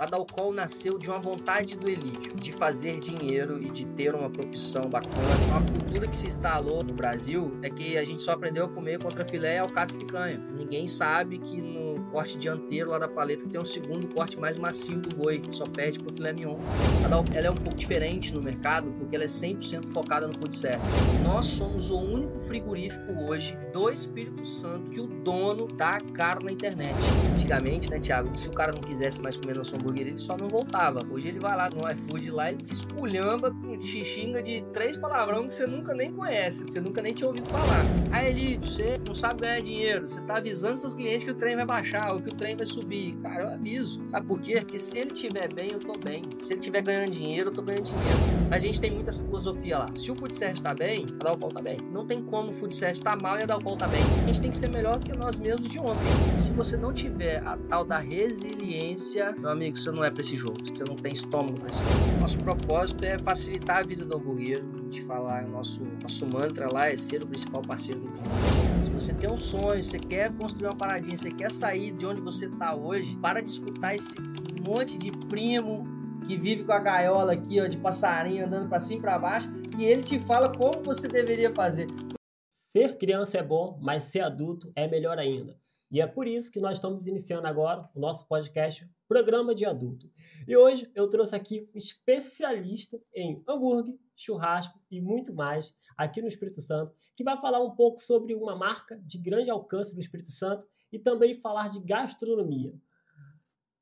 A Dalcol nasceu de uma vontade do Elídio de fazer dinheiro e de ter uma profissão bacana. Uma cultura que se instalou no Brasil é que a gente só aprendeu a comer contra filé e alcatra e picanha. Ninguém sabe que no corte dianteiro lá da paleta tem um segundo corte mais macio do boi, só perde pro filé mignon. A Dalcol ela é um pouco diferente no mercado porque ela é 100% focada no food service. Nós somos o único frigorífico hoje do Espírito Santo que o dono dá caro na internet. Antigamente, né, Thiago, se o cara não quisesse mais comer na sua hamburgueria, ele só não voltava. Hoje ele vai lá no iFood lá, ele te esculhamba, te xinga de 3 palavrão que você nunca nem conhece, você nunca nem tinha ouvido falar. Aí, Elídio, você não sabe ganhar dinheiro, você tá avisando seus clientes que o trem vai baixar ou que o trem vai subir. Cara, eu aviso. Sabe por quê? Porque se ele tiver bem, eu tô bem. Se ele tiver ganhando dinheiro, eu tô ganhando dinheiro. A gente tem muito essa filosofia lá. Se o food service tá bem, a Dalcol tá bem. Não tem como o food service tá mal e a Dalcol tá bem. A gente tem que ser melhor do que nós mesmos de ontem. Se você não tiver a tal da resiliência, meu amigo, você não é pra esse jogo. Você não tem estômago pra esse jogo. Nosso propósito é facilitar a vida do hambúrguer. De falar, nosso mantra lá é ser o principal parceiro do cliente. Se você tem um sonho, você quer construir uma paradinha, você quer sair de onde você tá hoje, para de escutar esse monte de primo que vive com a gaiola aqui, ó, de passarinho andando pra cima e pra baixo, e ele te fala como você deveria fazer. Ser criança é bom, mas ser adulto é melhor ainda. E é por isso que nós estamos iniciando agora o nosso podcast Programa de Adulto. E hoje eu trouxe aqui um especialista em hambúrguer, churrasco e muito mais aqui no Espírito Santo, que vai falar um pouco sobre uma marca de grande alcance do Espírito Santo e também falar de gastronomia.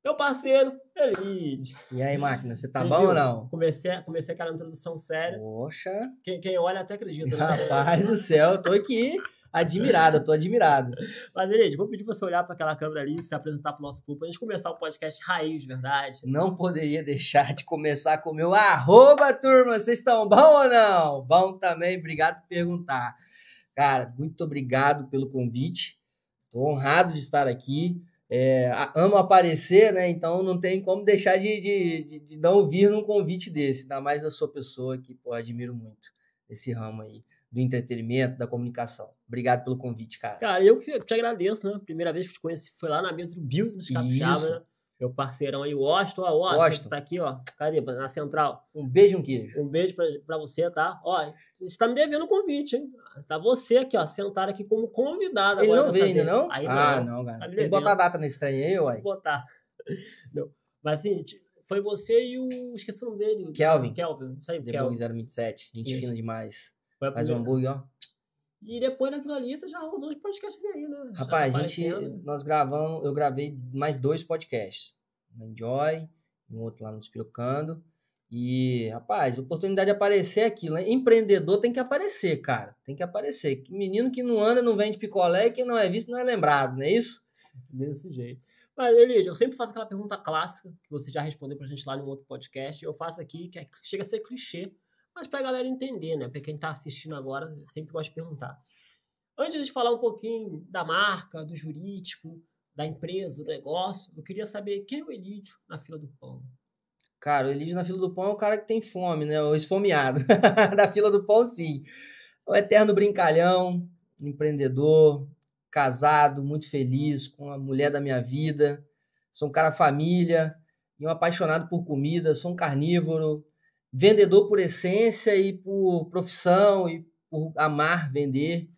Meu parceiro, Elídio. E aí, máquina, você tá bom ou não? Comecei aquela introdução séria. Poxa. Quem olha até acredita, né? Rapaz do céu, eu tô aqui admirado, tô admirado. Mas, Elídio, vou pedir pra você olhar para aquela câmera ali e se apresentar pro nosso público, pra gente começar o podcast raiz, de verdade. Não poderia deixar de começar com o meu arroba, turma. Vocês estão bom ou não? Bom também, obrigado por perguntar. Cara, muito obrigado pelo convite. Tô honrado de estar aqui. Amo aparecer, né? Então não tem como deixar de não vir num convite desse, ainda mais a sua pessoa que, pô, admiro muito esse ramo aí do entretenimento, da comunicação. Obrigado pelo convite, cara. Cara, eu que te agradeço, né? Primeira vez que eu te conheci foi lá na mesa do Business Capixaba, né? Meu parceirão aí, o Washington. Washington tá aqui, ó. Cadê? Na central. Um beijo e um queijo. Um beijo pra você, tá? Ó, você tá me devendo um convite, hein? Tá você aqui, ó, sentado aqui como convidado. Ele agora não veio ainda, vez. não? Aí não, cara. Tá tem que botar a data nesse trem aí, uai. Vou botar. Não. Mas assim, foi você e o... Esqueci o nome dele. Kelvin. Isso aí, Kelvin. 027. Gente fina demais. Faz um hambúrguer, ó. E depois daquilo ali, você já rodou os podcasts aí, né? Rapaz, eu gravei mais 2 podcasts. No Enjoy, um outro lá no Despirocando. E, rapaz, oportunidade de aparecer é aquilo, né? Empreendedor tem que aparecer, cara. Tem que aparecer. Menino que não anda, não vende picolé, e quem não é visto não é lembrado, não é isso? Desse jeito. Mas, Elídio, eu sempre faço aquela pergunta clássica, que você já respondeu pra gente lá no outro podcast. Eu faço aqui, que chega a ser clichê, mas pra galera entender, né? Pra quem tá assistindo agora, eu sempre gosto de perguntar. Antes de falar um pouquinho da marca, do jurídico, da empresa, do negócio, eu queria saber quem é o Elídio na fila do pão. Cara, o Elídio na fila do pão é o cara que tem fome, né? O esfomeado. Na fila do pão, sim. O eterno brincalhão, empreendedor, casado, muito feliz, com a mulher da minha vida. Sou um cara família e um apaixonado por comida. Sou um carnívoro, vendedor por essência e por profissão e por amar vender.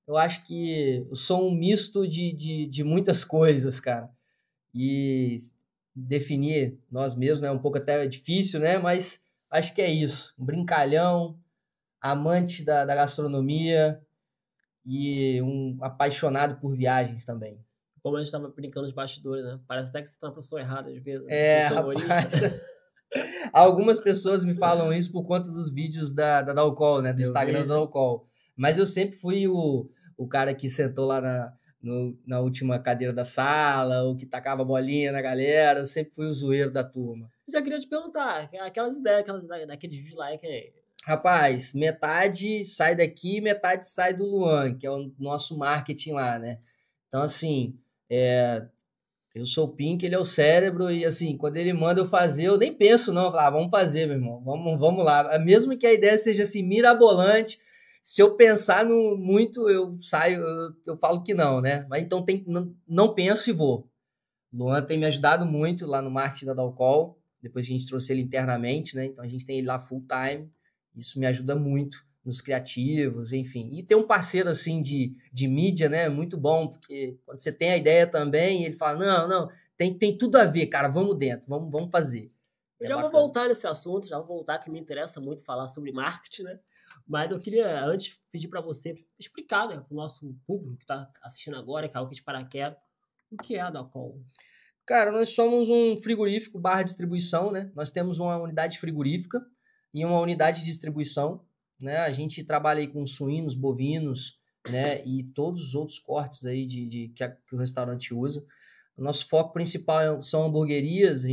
Eu acho que eu sou um misto de muitas coisas, cara. E definir nós mesmos, né? Um pouco até difícil, né? Mas acho que é isso. Um brincalhão, amante da gastronomia e um apaixonado por viagens também. Como a gente estava brincando de bastidores, né? Parece até que você está na profissão errada, às vezes. Rapaz. Algumas pessoas me falam isso por conta dos vídeos da Dalcol, né? Do Instagram da Dalcol. Mas eu sempre fui o cara que sentou lá na última cadeira da sala, o que tacava bolinha na galera, eu sempre fui o zoeiro da turma. Já queria te perguntar, aquelas ideias daqueles vídeos lá que... Rapaz, metade sai daqui, metade sai do Luan, que é o nosso marketing lá, né? Então, assim, eu sou o Pink, ele é o cérebro, e assim, quando ele manda eu fazer, eu nem penso não, eu falo, vamos fazer, meu irmão, vamos lá. Mesmo que a ideia seja assim, mirabolante, se eu pensar muito, eu saio, eu falo que não, né? Mas então não penso e vou. Luan tem me ajudado muito lá no marketing da Dalcol, depois que a gente trouxe ele internamente, né? Então a gente tem ele lá full time, isso me ajuda muito nos criativos, enfim. E ter um parceiro assim de mídia, né? Muito bom, porque quando você tem a ideia também, ele fala: não, tem tudo a ver, cara, vamos dentro, vamos fazer. Eu já vou voltar nesse assunto, já vou voltar, que me interessa muito falar sobre marketing, né? Mas eu queria antes pedir para você explicar, né, para o nosso público que está assistindo agora, que é algo de paraquedas, o que é a Dalcol? Cara, nós somos um frigorífico barra distribuição, né? Nós temos uma unidade frigorífica e uma unidade de distribuição, né? A gente trabalha aí com suínos, bovinos, né? E todos os outros cortes aí que o restaurante usa. O nosso foco principal são hamburguerias,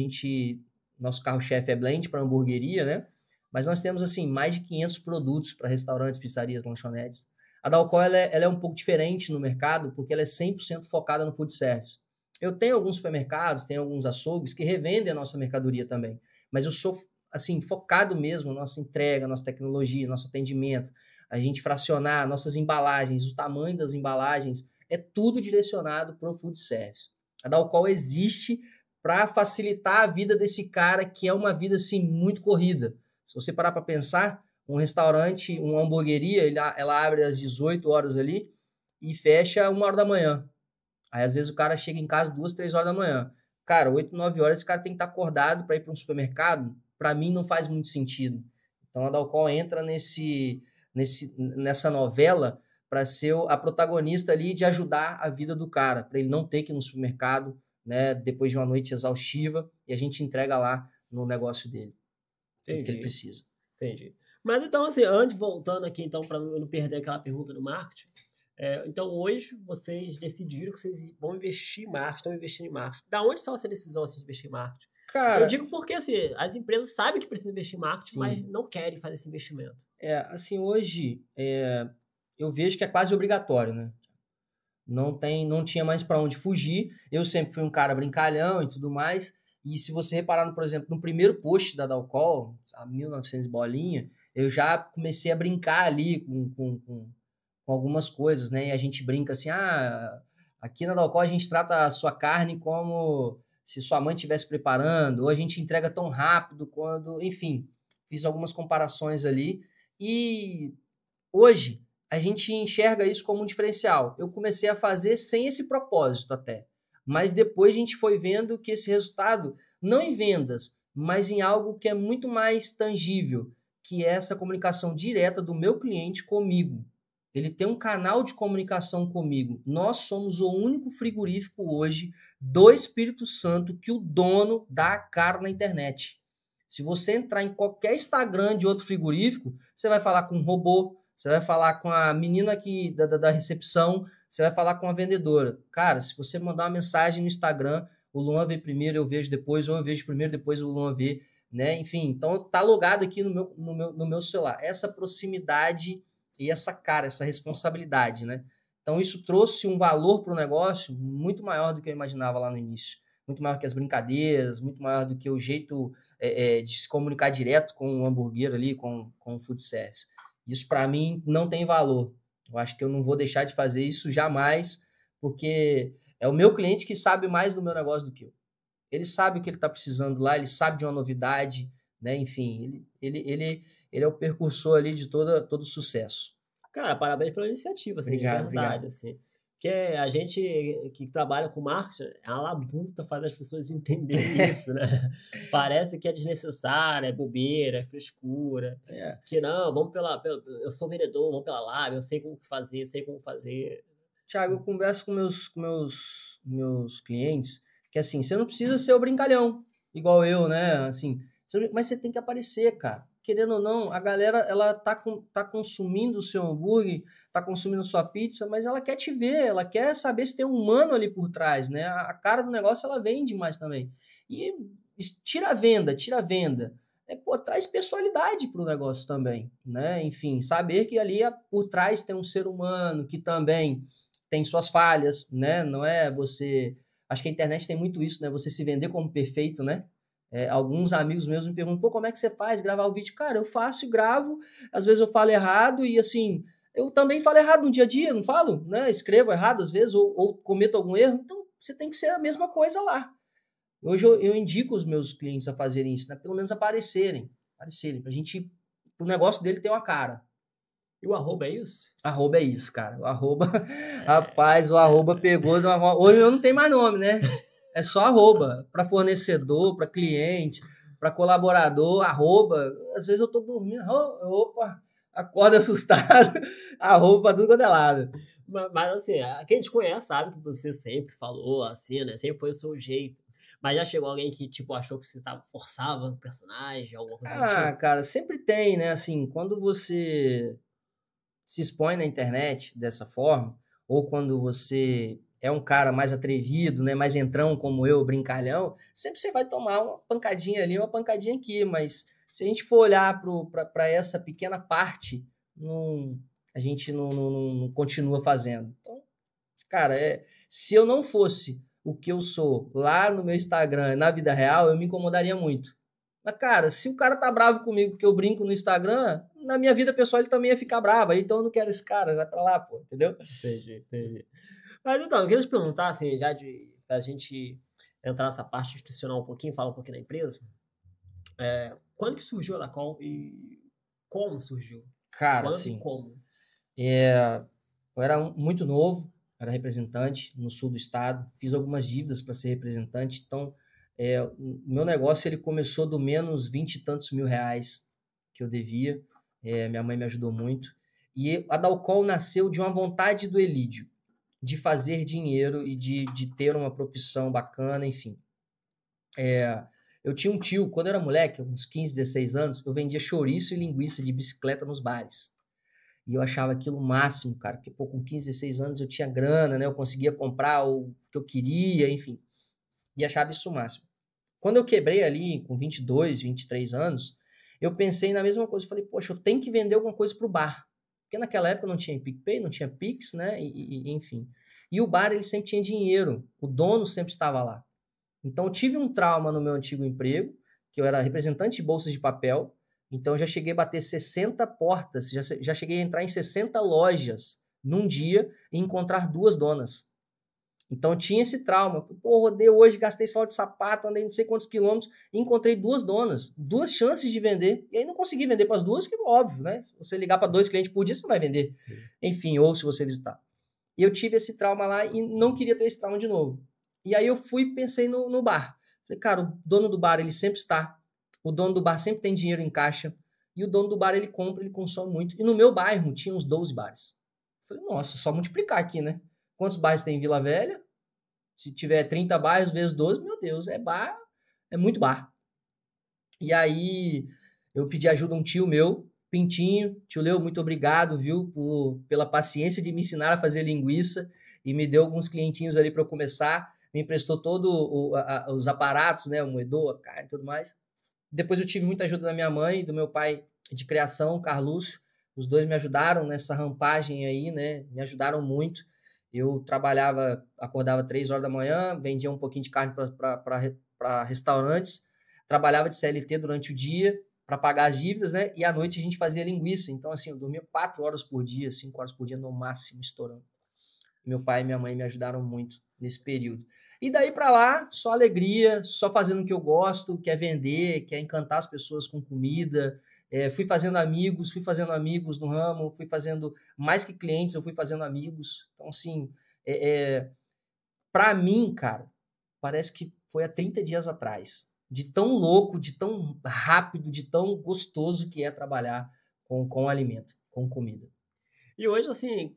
nosso carro-chefe é blend para hamburgueria, né? Mas nós temos, assim, mais de 500 produtos para restaurantes, pizzarias, lanchonetes. A Dalcol, ela é um pouco diferente no mercado, porque ela é 100% focada no food service. Eu tenho alguns supermercados, tenho alguns açougues que revendem a nossa mercadoria também, mas eu sou, assim, focado mesmo na nossa entrega, nossa tecnologia, nosso atendimento, a gente fracionar nossas embalagens, o tamanho das embalagens, é tudo direcionado para o food service. A Dalcol existe para facilitar a vida desse cara que é uma vida, assim, muito corrida. Se você parar para pensar, um restaurante, uma hamburgueria, ela abre às 18 horas ali e fecha 1 hora da manhã. Aí, às vezes, o cara chega em casa 2, 3 horas da manhã. Cara, 8, 9 horas, esse cara tem que estar acordado para ir para um supermercado. Para mim, não faz muito sentido. Então, a Dalcol entra nessa novela para ser a protagonista ali de ajudar a vida do cara, para ele não ter que ir no supermercado, né, depois de uma noite exaustiva, e a gente entrega lá no negócio dele. Tudo que ele precisa. Entendi. Mas então, assim, antes, voltando aqui, então, para não perder aquela pergunta do marketing, então hoje vocês decidiram que vocês vão investir em marketing, estão investindo em marketing. Da onde saiu essa decisão assim, de investir em marketing? Cara, eu digo porque assim, as empresas sabem que precisam investir em marketing, sim, mas não querem fazer esse investimento. Assim, hoje eu vejo que é quase obrigatório, né? Não tinha mais para onde fugir. Eu sempre fui um cara brincalhão e tudo mais. E se você reparar, por exemplo, no primeiro post da Dalcol, a 1900 bolinha, eu já comecei a brincar ali com algumas coisas, né? E a gente brinca assim, aqui na Dalcol a gente trata a sua carne como se sua mãe estivesse preparando, ou a gente entrega tão rápido quando... Enfim, fiz algumas comparações ali. E hoje a gente enxerga isso como um diferencial. Eu comecei a fazer sem esse propósito até, mas depois a gente foi vendo que esse resultado, não em vendas, mas em algo que é muito mais tangível, que é essa comunicação direta do meu cliente comigo. Ele tem um canal de comunicação comigo. Nós somos o único frigorífico hoje do Espírito Santo que o dono dá a cara na internet. Se você entrar em qualquer Instagram de outro frigorífico, você vai falar com um robô, você vai falar com a menina aqui da recepção, você vai falar com a vendedora. Cara, se você mandar uma mensagem no Instagram, o Luan vê primeiro, eu vejo depois, ou eu vejo primeiro, depois o Luan vê, né? Enfim, então tá logado aqui no meu celular. Essa proximidade e essa responsabilidade, né? Então isso trouxe um valor para o negócio muito maior do que eu imaginava lá no início. Muito maior que as brincadeiras, muito maior do que o jeito de se comunicar direto com o hambúrguer ali, com o food service. Isso, para mim, não tem valor. Eu acho que eu não vou deixar de fazer isso jamais, porque é o meu cliente que sabe mais do meu negócio do que eu. Ele sabe o que ele está precisando lá, ele sabe de uma novidade, né? Enfim, ele é o percursor ali de todo sucesso. Cara, parabéns pela iniciativa, assim, Obrigado, de verdade, obrigado. assim. Porque a gente que trabalha com marketing, é uma labuta fazer as pessoas entenderem isso, né? Parece que é desnecessário, é bobeira, é frescura. Que não, eu sou vendedor, vamos pela lábia, eu sei como fazer, sei como fazer. Thiago, eu converso com meus clientes que, assim, você não precisa ser o brincalhão, igual eu, né? Assim, mas você tem que aparecer, cara. Querendo ou não, a galera, ela tá consumindo o seu hambúrguer, tá consumindo sua pizza, mas ela quer te ver, ela quer saber se tem um humano ali por trás, né? A cara do negócio, ela vende mais também. E tira a venda. Traz personalidade pro negócio também, né? Enfim, saber que ali por trás tem um ser humano que também tem suas falhas, né? Não é você... Acho que a internet tem muito isso, né? Você se vender como perfeito, né? Alguns amigos meus me perguntam, como é que você faz gravar o vídeo? Cara, eu faço e gravo, às vezes eu falo errado e assim, eu também falo errado no dia a dia, não falo, né? Escrevo errado às vezes ou cometo algum erro, então você tem que ser a mesma coisa lá. Hoje eu indico os meus clientes a fazerem isso, né? Pelo menos aparecerem, pra gente, pro negócio dele ter uma cara. E o arroba é isso? Arroba é isso, cara. O arroba, rapaz, o arroba pegou de uma forma... Hoje eu não tenho mais nome, né? É só arroba, para fornecedor, para cliente, para colaborador, arroba. Às vezes eu tô dormindo, opa, acorda assustado, arroba pra tudo quanto é lado. Mas assim, quem te conhece sabe que você sempre falou assim, né? Sempre foi o seu jeito. Mas já chegou alguém que, tipo, achou que você forçava o personagem, alguma coisa do tipo? Cara, sempre tem, né? Assim, quando você se expõe na internet dessa forma, ou quando você é um cara mais atrevido, né, mais entrão como eu, brincalhão, sempre você vai tomar uma pancadinha ali, uma pancadinha aqui, mas se a gente for olhar para essa pequena parte, a gente não continua fazendo. Então, cara, se eu não fosse o que eu sou lá no meu Instagram, na vida real, eu me incomodaria muito. Mas, cara, se o cara tá bravo comigo porque eu brinco no Instagram, na minha vida pessoal ele também ia ficar bravo. Então eu não quero esse cara, vai pra lá, pô, entendeu? Entendi. Mas então, eu queria te perguntar, assim, pra gente entrar nessa parte institucional um pouquinho, falar um pouquinho da empresa. Quando que surgiu a Dacol e como surgiu? Cara, Quando e assim, como? eu era muito novo, era representante no sul do estado, fiz algumas dívidas para ser representante, então o meu negócio ele começou do menos 20 e tantos mil reais que eu devia, minha mãe me ajudou muito, e a Dalcol nasceu de uma vontade do Elídio, de fazer dinheiro e de ter uma profissão bacana, enfim. Eu tinha um tio, quando eu era moleque, uns 15, 16 anos, eu vendia chouriço e linguiça de bicicleta nos bares. E eu achava aquilo o máximo, cara, porque, pô, com 15, 16 anos eu tinha grana, né? Eu conseguia comprar o que eu queria, enfim. E achava isso o máximo. Quando eu quebrei ali com 22, 23 anos, eu pensei na mesma coisa. Falei, poxa, eu tenho que vender alguma coisa pro bar. Porque naquela época não tinha PicPay, não tinha Pix, né? Enfim. E o bar, ele sempre tinha dinheiro. O dono sempre estava lá. Então, eu tive um trauma no meu antigo emprego, que eu era representante de bolsas de papel. Então, eu já cheguei a bater 60 portas, já cheguei a entrar em 60 lojas num dia e encontrar duas donas. Então, eu tinha esse trauma. Pô, rodei hoje, gastei só de sapato, andei não sei quantos quilômetros e encontrei duas donas, duas chances de vender. E aí, não consegui vender para as duas, que óbvio, né? Se você ligar para 2 clientes por dia, você não vai vender. Sim. Enfim, ou se você visitar. E eu tive esse trauma lá e não queria ter esse trauma de novo. E aí eu fui e pensei no bar. Falei, cara, o dono do bar, ele sempre está. O dono do bar sempre tem dinheiro em caixa. E o dono do bar, ele compra, ele consome muito. E no meu bairro tinha uns 12 bares. Falei, nossa, só multiplicar aqui, né? Quantos bairros tem em Vila Velha? Se tiver 30 bairros vezes 12, meu Deus, é bar, é muito bar. E aí eu pedi ajuda a um tio meu, Pintinho. Tio Leo, muito obrigado, viu, pela paciência de me ensinar a fazer linguiça e me deu alguns clientinhos ali para eu começar. Me emprestou todos os aparatos, né, o moedor, a carne e tudo mais. Depois eu tive muita ajuda da minha mãe e do meu pai de criação, Carlúcio. Os dois me ajudaram nessa rampagem aí, né, me ajudaram muito. Eu trabalhava, acordava 3 horas da manhã, vendia um pouquinho de carne para restaurantes, trabalhava de CLT durante o dia para pagar as dívidas, né? E à noite a gente fazia linguiça. Então, assim, eu dormia 4 horas por dia, 5 horas por dia no máximo, estourando. Meu pai e minha mãe me ajudaram muito nesse período. E daí para lá, só alegria, só fazendo o que eu gosto, quer vender, quer encantar as pessoas com comida. Fui fazendo amigos no ramo, fui fazendo mais que clientes, eu fui fazendo amigos. Então, assim, para mim, cara, parece que foi há 30 dias atrás. De tão louco, de tão rápido, de tão gostoso que é trabalhar com alimento, com comida. E hoje, assim,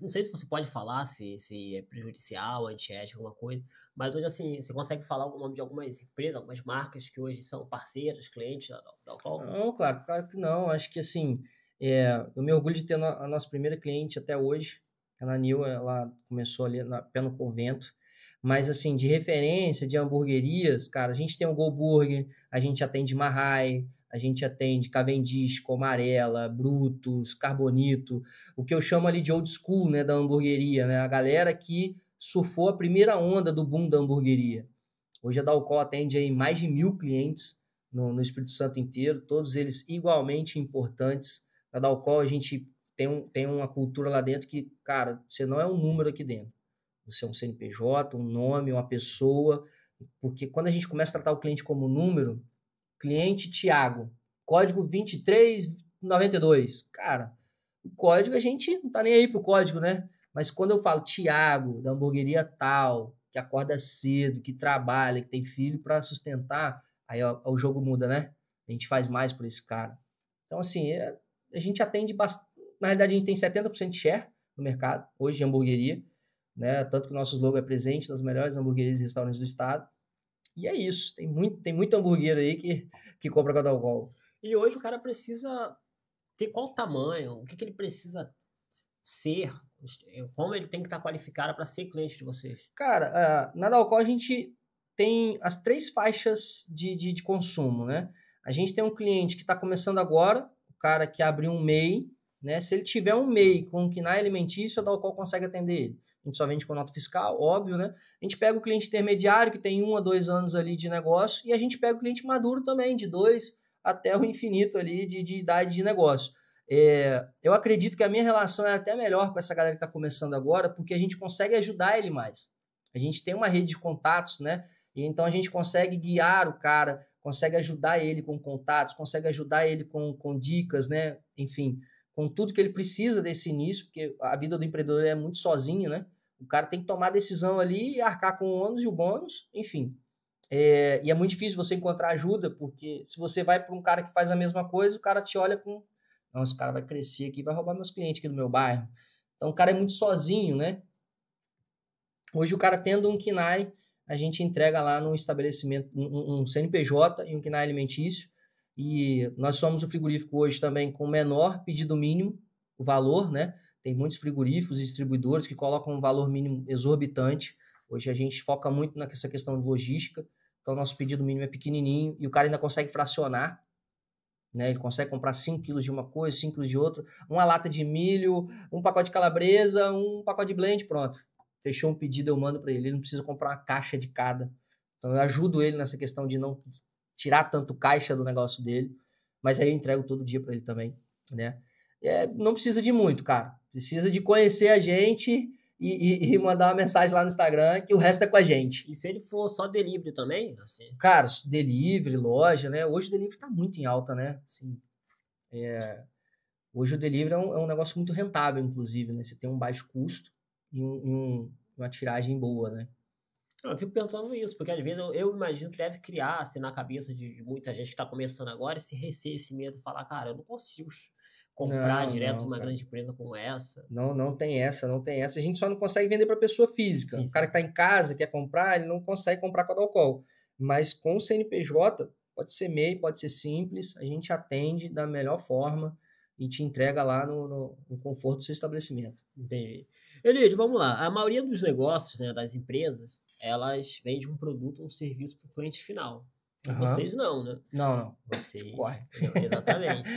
não sei se você pode falar se é prejudicial, antiético, alguma coisa, mas hoje, assim, você consegue falar o nome de algumas empresas, algumas marcas que hoje são parceiras, clientes da Dalcol? Não, claro que não. Acho que, assim, eu me orgulho de ter a nossa primeira cliente até hoje. A Nanil, ela começou ali pé no convento. Mas, assim, de referência, de hamburguerias, cara, a gente tem o Go Burger, a gente atende Marrai, a gente atende Cavendish, Comarela, Brutus, Carbonito, o que eu chamo ali de old school, né, da hamburgueria, né? A galera que surfou a primeira onda do boom da hamburgueria. Hoje a Dalcol atende aí mais de 1.000 clientes no Espírito Santo inteiro, todos eles igualmente importantes. Na Dalcol a gente tem uma cultura lá dentro que, cara, você não é um número aqui dentro. você é um CNPJ, um nome, uma pessoa, porque quando a gente começa a tratar o cliente como número, cliente Thiago, código 2392, cara, o código a gente não tá nem aí pro código, né? Mas quando eu falo Thiago, da hamburgueria tal, que acorda cedo, que trabalha, que tem filho para sustentar, aí ó, o jogo muda, né? A gente faz mais por esse cara. Então, assim, a gente atende bastante. Na realidade, a gente tem 70% de share no mercado, hoje, de hamburgueria, né? Tanto que o nosso logo é presente nas melhores hamburguerias e restaurantes do estado. E é isso. Tem muito hambúrguer aí que compra Codalcol. E hoje o cara precisa ter qual tamanho, o que ele precisa ser, como ele tem que estar qualificado para ser cliente de vocês? Cara, na Dalcol a gente tem as 3 faixas de consumo, né? A gente tem um cliente que está começando agora, o cara que abriu um MEI, né? Se ele tiver um MEI com um KNAI alimentício, a Dalcol consegue atender ele. A gente só vende com nota fiscal, óbvio, né? A gente pega o cliente intermediário, que tem 1 a 2 anos ali de negócio, e a gente pega o cliente maduro também, de 2 até o infinito ali de idade de negócio. Eu acredito que a minha relação é até melhor com essa galera que está começando agora, porque a gente consegue ajudar ele mais. A gente tem uma rede de contatos, né? E então a gente consegue guiar o cara, consegue ajudar ele com contatos, consegue ajudar ele com dicas, né? Enfim, com tudo que ele precisa desse início, porque a vida do empreendedor é muito sozinho, né? O cara tem que tomar a decisão ali e arcar com o ônus e o bônus, enfim. E é muito difícil você encontrar ajuda, porque se você vai para um cara que faz a mesma coisa, o cara te olha com: não, esse cara vai crescer aqui, vai roubar meus clientes aqui do meu bairro. Então o cara é muito sozinho, né? Hoje o cara tendo um KNAI, a gente entrega lá no estabelecimento um CNPJ e um KNAI alimentício. E nós somos o frigorífico hoje também com menor pedido mínimo, o valor, né? Tem muitos frigoríficos e distribuidores que colocam um valor mínimo exorbitante. Hoje a gente foca muito nessa questão de logística. Então nosso pedido mínimo é pequenininho e o cara ainda consegue fracionar, né? Ele consegue comprar 5 quilos de uma coisa, 5 quilos de outra, uma lata de milho, um pacote de calabresa, um pacote de blend, pronto. Fechou um pedido, eu mando para ele. Ele não precisa comprar uma caixa de cada. Então eu ajudo ele nessa questão de não tirar tanto caixa do negócio dele, mas aí eu entrego todo dia para ele também, né? Não precisa de muito, cara. Precisa de conhecer a gente e mandar uma mensagem lá no Instagram que o resto é com a gente. E se ele for só delivery também? Assim? Cara, delivery, loja, né? Hoje o delivery tá muito em alta, né? Assim, hoje o delivery é um negócio muito rentável, inclusive, né? Você tem um baixo custo e uma tiragem boa, né? Eu fico pensando isso, porque às vezes eu imagino que deve criar assim, na cabeça de muita gente que está começando agora esse receio, esse medo, falar, cara, eu não consigo comprar direto de uma cara. grande empresa como essa. Não tem essa. A gente só não consegue vender para pessoa física. Sim, o cara que está em casa, quer comprar, ele não consegue comprar com a Dalcol. Mas com o CNPJ, pode ser MEI, pode ser simples, a gente atende da melhor forma e te entrega lá no conforto do seu estabelecimento. Entendi. Elidio, vamos lá. A maioria dos negócios, né, das empresas, elas vendem um produto ou um serviço para o cliente final. Vocês não, né? Não. Vocês. Corre. Exatamente.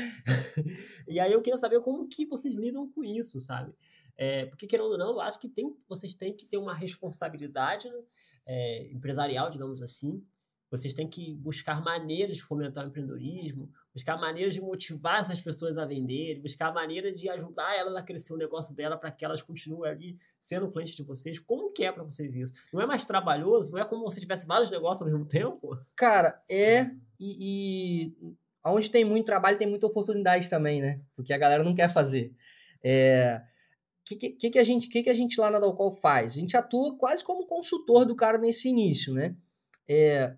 E aí eu queria saber como que vocês lidam com isso, sabe? Porque, querendo ou não, eu acho que vocês têm que ter uma responsabilidade, né, empresarial, digamos assim. Vocês têm que buscar maneiras de fomentar o empreendedorismo, buscar maneiras de motivar essas pessoas a venderem, buscar maneiras de ajudar elas a crescer o negócio dela para que elas continuem ali sendo clientes de vocês. Como que é para vocês isso? Não é mais trabalhoso? Não é como se tivesse vários negócios ao mesmo tempo? Cara, e onde tem muito trabalho tem muita oportunidade também, né? Porque a galera não quer fazer. Que a gente lá na Dalcol faz? A gente atua quase como consultor do cara nesse início, né?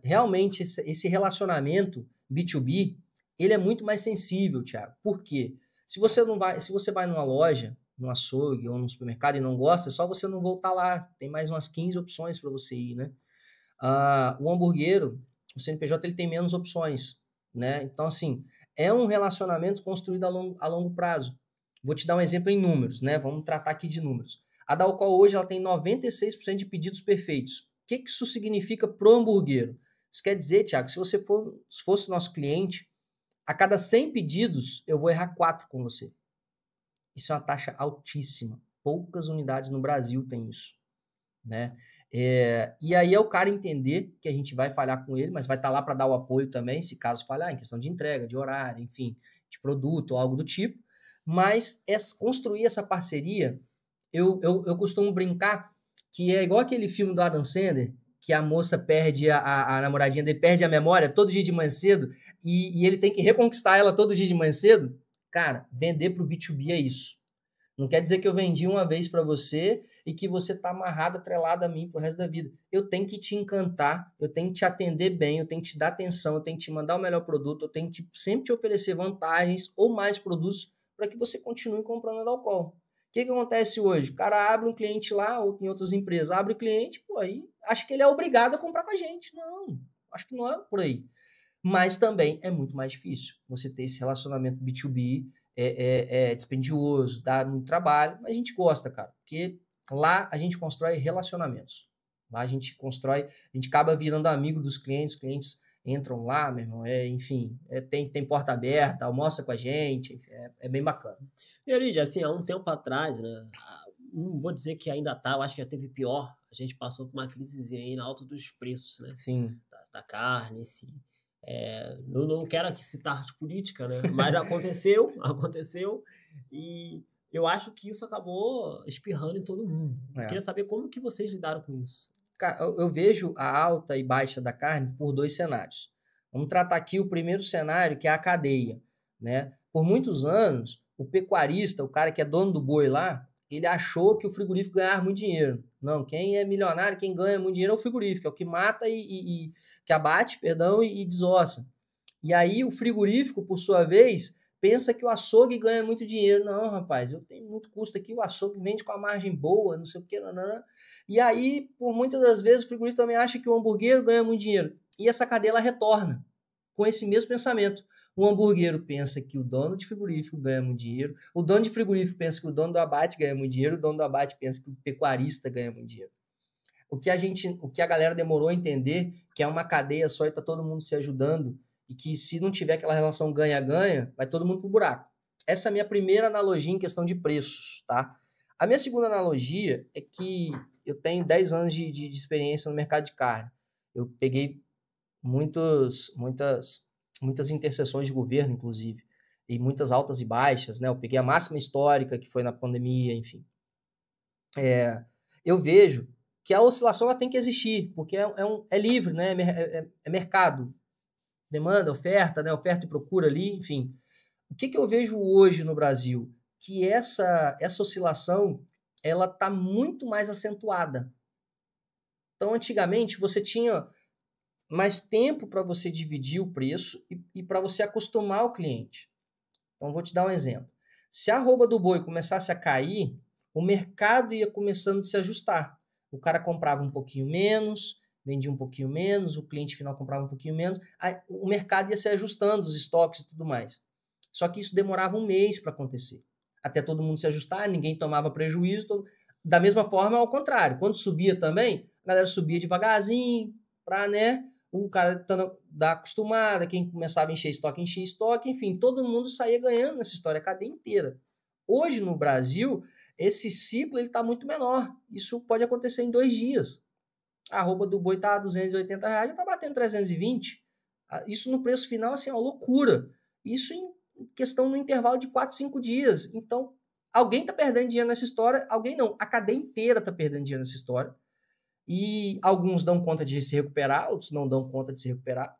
Realmente esse relacionamento B2B, ele é muito mais sensível, Thiago. Por quê? Se você vai numa loja, num açougue ou num supermercado e não gosta, é só você não voltar lá. Tem mais umas 15 opções para você ir, né? O hamburguero, o CNPJ, ele tem menos opções, né? Então, assim, é um relacionamento construído a longo prazo. Vou te dar um exemplo em números, né? Vamos tratar aqui de números. A Dalcol hoje ela tem 96% de pedidos perfeitos. O que isso significa pro hamburguero? Isso quer dizer, Thiago, se você fosse nosso cliente, a cada 100 pedidos, eu vou errar 4 com você. Isso é uma taxa altíssima. Poucas unidades no Brasil têm isso, né? E aí é o cara entender que a gente vai falhar com ele, mas vai estar lá para dar o apoio também, se caso falhar, em questão de entrega, de horário, enfim, de produto ou algo do tipo. Mas construir essa parceria, eu costumo brincar que é igual aquele filme do Adam Sandler, que a moça perde, a namoradinha dele perde a memória todo dia de manhã cedo, e ele tem que reconquistar ela todo dia de manhã cedo. Cara, vender pro B2B é isso. Não quer dizer que eu vendi uma vez para você e que você tá amarrado, atrelado a mim pro resto da vida. Eu tenho que te encantar, eu tenho que te atender bem, eu tenho que te dar atenção, eu tenho que te mandar o melhor produto, eu tenho que sempre te oferecer vantagens ou mais produtos para que você continue comprando a Dalcol. O que acontece hoje? O cara abre um cliente lá, ou em outras empresas, abre o cliente, pô, aí acha que ele é obrigado a comprar com a gente. Não, acho que não é por aí. Mas também é muito mais difícil você ter esse relacionamento B2B, é dispendioso, dá muito trabalho, mas a gente gosta, cara, porque lá a gente constrói relacionamentos. Lá a gente constrói, a gente acaba virando amigo dos clientes, os clientes entram lá, meu irmão, enfim, tem porta aberta, almoça com a gente, é bem bacana. E, Elidio, assim, há um tempo atrás, né, não vou dizer que ainda tá, eu acho que já teve pior, a gente passou por uma crisezinha aí na alta dos preços, né? Sim. Da carne, assim. Não quero aqui citar de política, né? Mas aconteceu, e eu acho que isso acabou espirrando em todo mundo. Eu queria saber como que vocês lidaram com isso. Cara, eu vejo a alta e baixa da carne por dois cenários. Vamos tratar aqui o primeiro cenário, que é a cadeia, né? Por muitos anos, o pecuarista, o cara que é dono do boi lá, ele achou que o frigorífico ganhava muito dinheiro. Não, quem é milionário, quem ganha muito dinheiro é o frigorífico, é o que mata que abate, e desossa. E aí o frigorífico, por sua vez, pensa que o açougue ganha muito dinheiro. Não, rapaz, eu tenho muito custo aqui, o açougue vende com a margem boa, não sei o que, não. E aí, por muitas das vezes, o frigorífico também acha que o hamburguero ganha muito dinheiro. E essa cadeia, ela retorna com esse mesmo pensamento. O hamburguero pensa que o dono de frigorífico ganha muito dinheiro, o dono de frigorífico pensa que o dono do abate ganha muito dinheiro, o dono do abate pensa que o pecuarista ganha muito dinheiro. O que a galera demorou a entender, que é uma cadeia só e tá todo mundo se ajudando, e que se não tiver aquela relação ganha-ganha, vai todo mundo pro buraco. Essa é a minha primeira analogia em questão de preços, tá? A minha segunda analogia é que eu tenho 10 anos de experiência no mercado de carne. Eu peguei muitas interseções de governo, inclusive, e muitas altas e baixas, né? Eu peguei a máxima histórica, que foi na pandemia, enfim. Eu vejo que a oscilação ela tem que existir, porque é livre, né? É mercado. Demanda, oferta, né? Oferta e procura ali, enfim. O que eu vejo hoje no Brasil? Que essa oscilação ela está muito mais acentuada. Então, antigamente, você tinha mais tempo para você dividir o preço e para você acostumar o cliente. Então, vou te dar um exemplo. Se a arroba do boi começasse a cair, o mercado ia começando a se ajustar. O cara comprava um pouquinho menos, vendia um pouquinho menos, o cliente final comprava um pouquinho menos, aí o mercado ia se ajustando, os estoques e tudo mais. Só que isso demorava um mês para acontecer. Até todo mundo se ajustar, ninguém tomava prejuízo. Da mesma forma, ao contrário. Quando subia também, a galera subia devagarzinho, para, né, o cara dar acostumada, quem começava a encher estoque, enfim, todo mundo saía ganhando nessa história, a cadeia inteira. Hoje, no Brasil, esse ciclo está muito menor. Isso pode acontecer em 2 dias. A arroba do boi está a R$280, já está batendo 320. Isso no preço final, assim, é uma loucura. Isso em questão no intervalo de 4, 5 dias. Então, alguém está perdendo dinheiro nessa história, alguém não. A cadeia inteira está perdendo dinheiro nessa história. E alguns dão conta de se recuperar, outros não dão conta de se recuperar.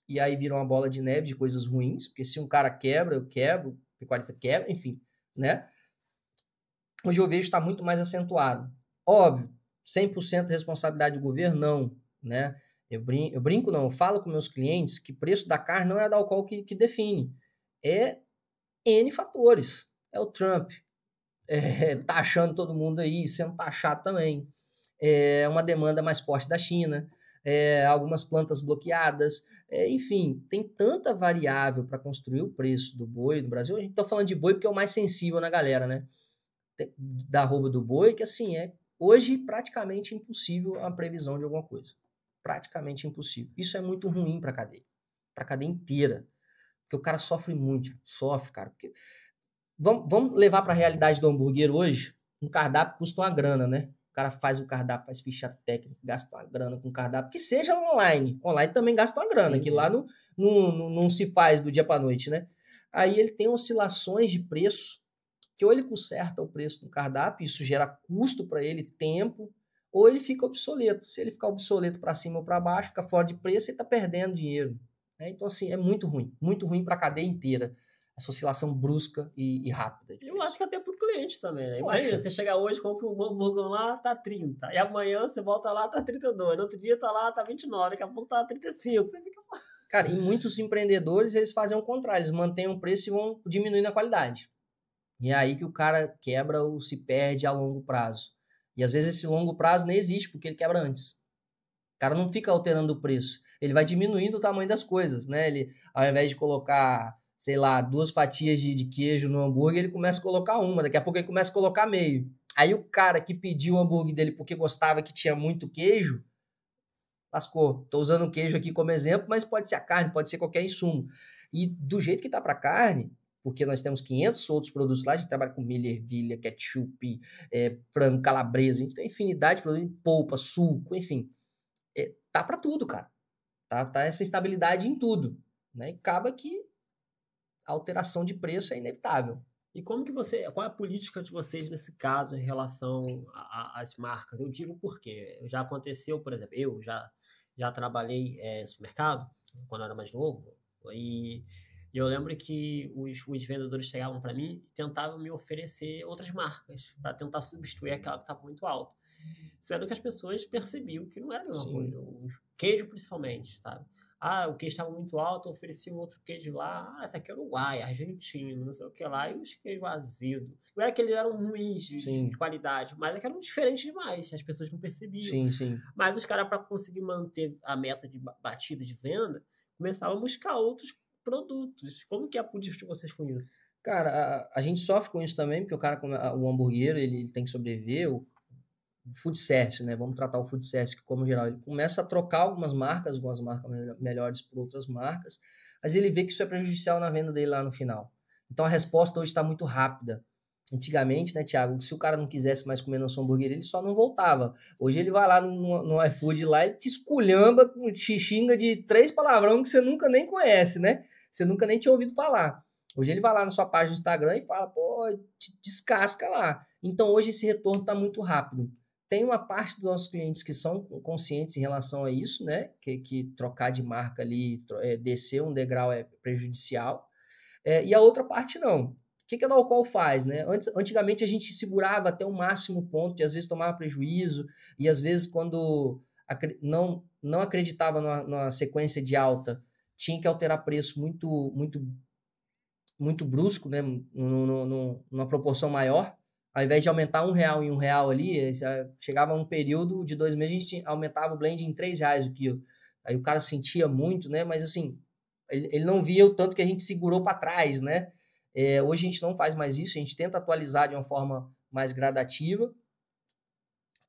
E aí vira uma bola de neve de coisas ruins, porque se um cara quebra, eu quebro, o pecuarista quebra, enfim, né? Hoje eu vejo que está muito mais acentuado. Óbvio, 100% responsabilidade do governo, não, né? Eu brinco não, eu falo com meus clientes que preço da carne não é a Dalcol que define. É N fatores. É o Trump taxando todo mundo aí, sendo taxado também. É uma demanda mais forte da China, algumas plantas bloqueadas, enfim, tem tanta variável para construir o preço do boi no Brasil. A gente está falando de boi porque é o mais sensível na galera, né? Da arroba do boi, que assim, hoje praticamente impossível a previsão de alguma coisa. Praticamente impossível. Isso é muito ruim para a cadeia inteira. Porque o cara sofre muito, cara. Porque vamos levar para a realidade do hambúrguer hoje. Um cardápio custa uma grana, né? O cara faz o cardápio, faz ficha técnica, gasta uma grana com o cardápio, que seja online. Online também gasta uma grana, que lá não se faz do dia para noite, né? Aí ele tem oscilações de preço, que ou ele conserta o preço do cardápio, isso gera custo para ele, tempo, ou ele fica obsoleto. Se ele ficar obsoleto para cima ou para baixo, fica fora de preço, ele está perdendo dinheiro. Né? Então, assim, é muito ruim para a cadeia inteira, essa oscilação brusca e rápida. Eu acho que até pro cliente também, né? Poxa. Imagina, você chegar hoje, compra um hambúrguer lá, tá 30. E amanhã você volta lá, tá 32. No outro dia tá lá, tá 29. Daqui a pouco tá 35. Você fica... Cara, e muitos empreendedores, eles fazem o contrário. Eles mantêm o preço e vão diminuindo a qualidade. E é aí que o cara quebra ou se perde a longo prazo. E às vezes esse longo prazo nem existe, porque ele quebra antes. O cara não fica alterando o preço. Ele vai diminuindo o tamanho das coisas, né? Ele, ao invés de colocar, sei lá, 2 fatias de queijo no hambúrguer, ele começa a colocar uma. Daqui a pouco ele começa a colocar meio. Aí o cara que pediu o hambúrguer dele porque gostava que tinha muito queijo, lascou. Tô usando o queijo aqui como exemplo, mas pode ser a carne, pode ser qualquer insumo. E do jeito que tá para carne, porque nós temos 500 outros produtos lá, a gente trabalha com milho, ervilha, ketchup, frango, calabresa, a gente tem infinidade de produtos, polpa, suco, enfim. Tá para tudo, cara. Tá essa estabilidade em tudo. Né? E acaba que a alteração de preço é inevitável. E como que qual é a política de vocês nesse caso em relação às marcas? Eu digo porque já aconteceu, por exemplo, eu já trabalhei no supermercado quando eu era mais novo e eu lembro que os vendedores chegavam para mim e tentavam me oferecer outras marcas para tentar substituir aquela que estava muito alta. Sendo que as pessoas percebiam que não era a mesma coisa. O queijo, principalmente, sabe? Ah, o queijo estava muito alto, eu ofereci um outro queijo lá. Ah, esse aqui é Uruguai, argentino, não sei o que lá. E os queijos azedos. Não era que eles eram ruins de qualidade, mas é que eram diferentes demais. As pessoas não percebiam. Sim. Mas os caras, para conseguir manter a meta de batida de venda, começavam a buscar outros produtos. Como que é a política de vocês com isso? Cara, a gente sofre com isso também, porque o hamburguero, ele tem que sobreviver, o food service, né? Vamos tratar o food service, que como geral, ele começa a trocar algumas marcas melhores por outras marcas, mas ele vê que isso é prejudicial na venda dele lá no final. Então a resposta hoje está muito rápida. Antigamente, né, Thiago, se o cara não quisesse mais comer na sua hamburgueria, ele só não voltava. Hoje ele vai lá no iFood lá e te esculhamba, te xinga de 3 palavrão que você nunca nem conhece, né? Você nunca nem tinha ouvido falar. Hoje ele vai lá na sua página do Instagram e fala, pô, te descasca lá. Então hoje esse retorno está muito rápido. Tem uma parte dos nossos clientes que são conscientes em relação a isso, né? Que trocar de marca ali, descer um degrau é prejudicial. E a outra parte não. O que a Dalcol faz, né? Antigamente a gente segurava até o máximo ponto e às vezes tomava prejuízo e às vezes quando não acreditava numa sequência de alta, tinha que alterar preço muito brusco, né? Numa proporção maior. Ao invés de aumentar R$1 e R$1 ali, chegava um período de 2 meses, a gente aumentava o blend em R$3 o quilo. Aí o cara sentia muito, né? Mas assim, ele não via o tanto que a gente segurou para trás, né? Hoje a gente não faz mais isso, a gente tenta atualizar de uma forma mais gradativa.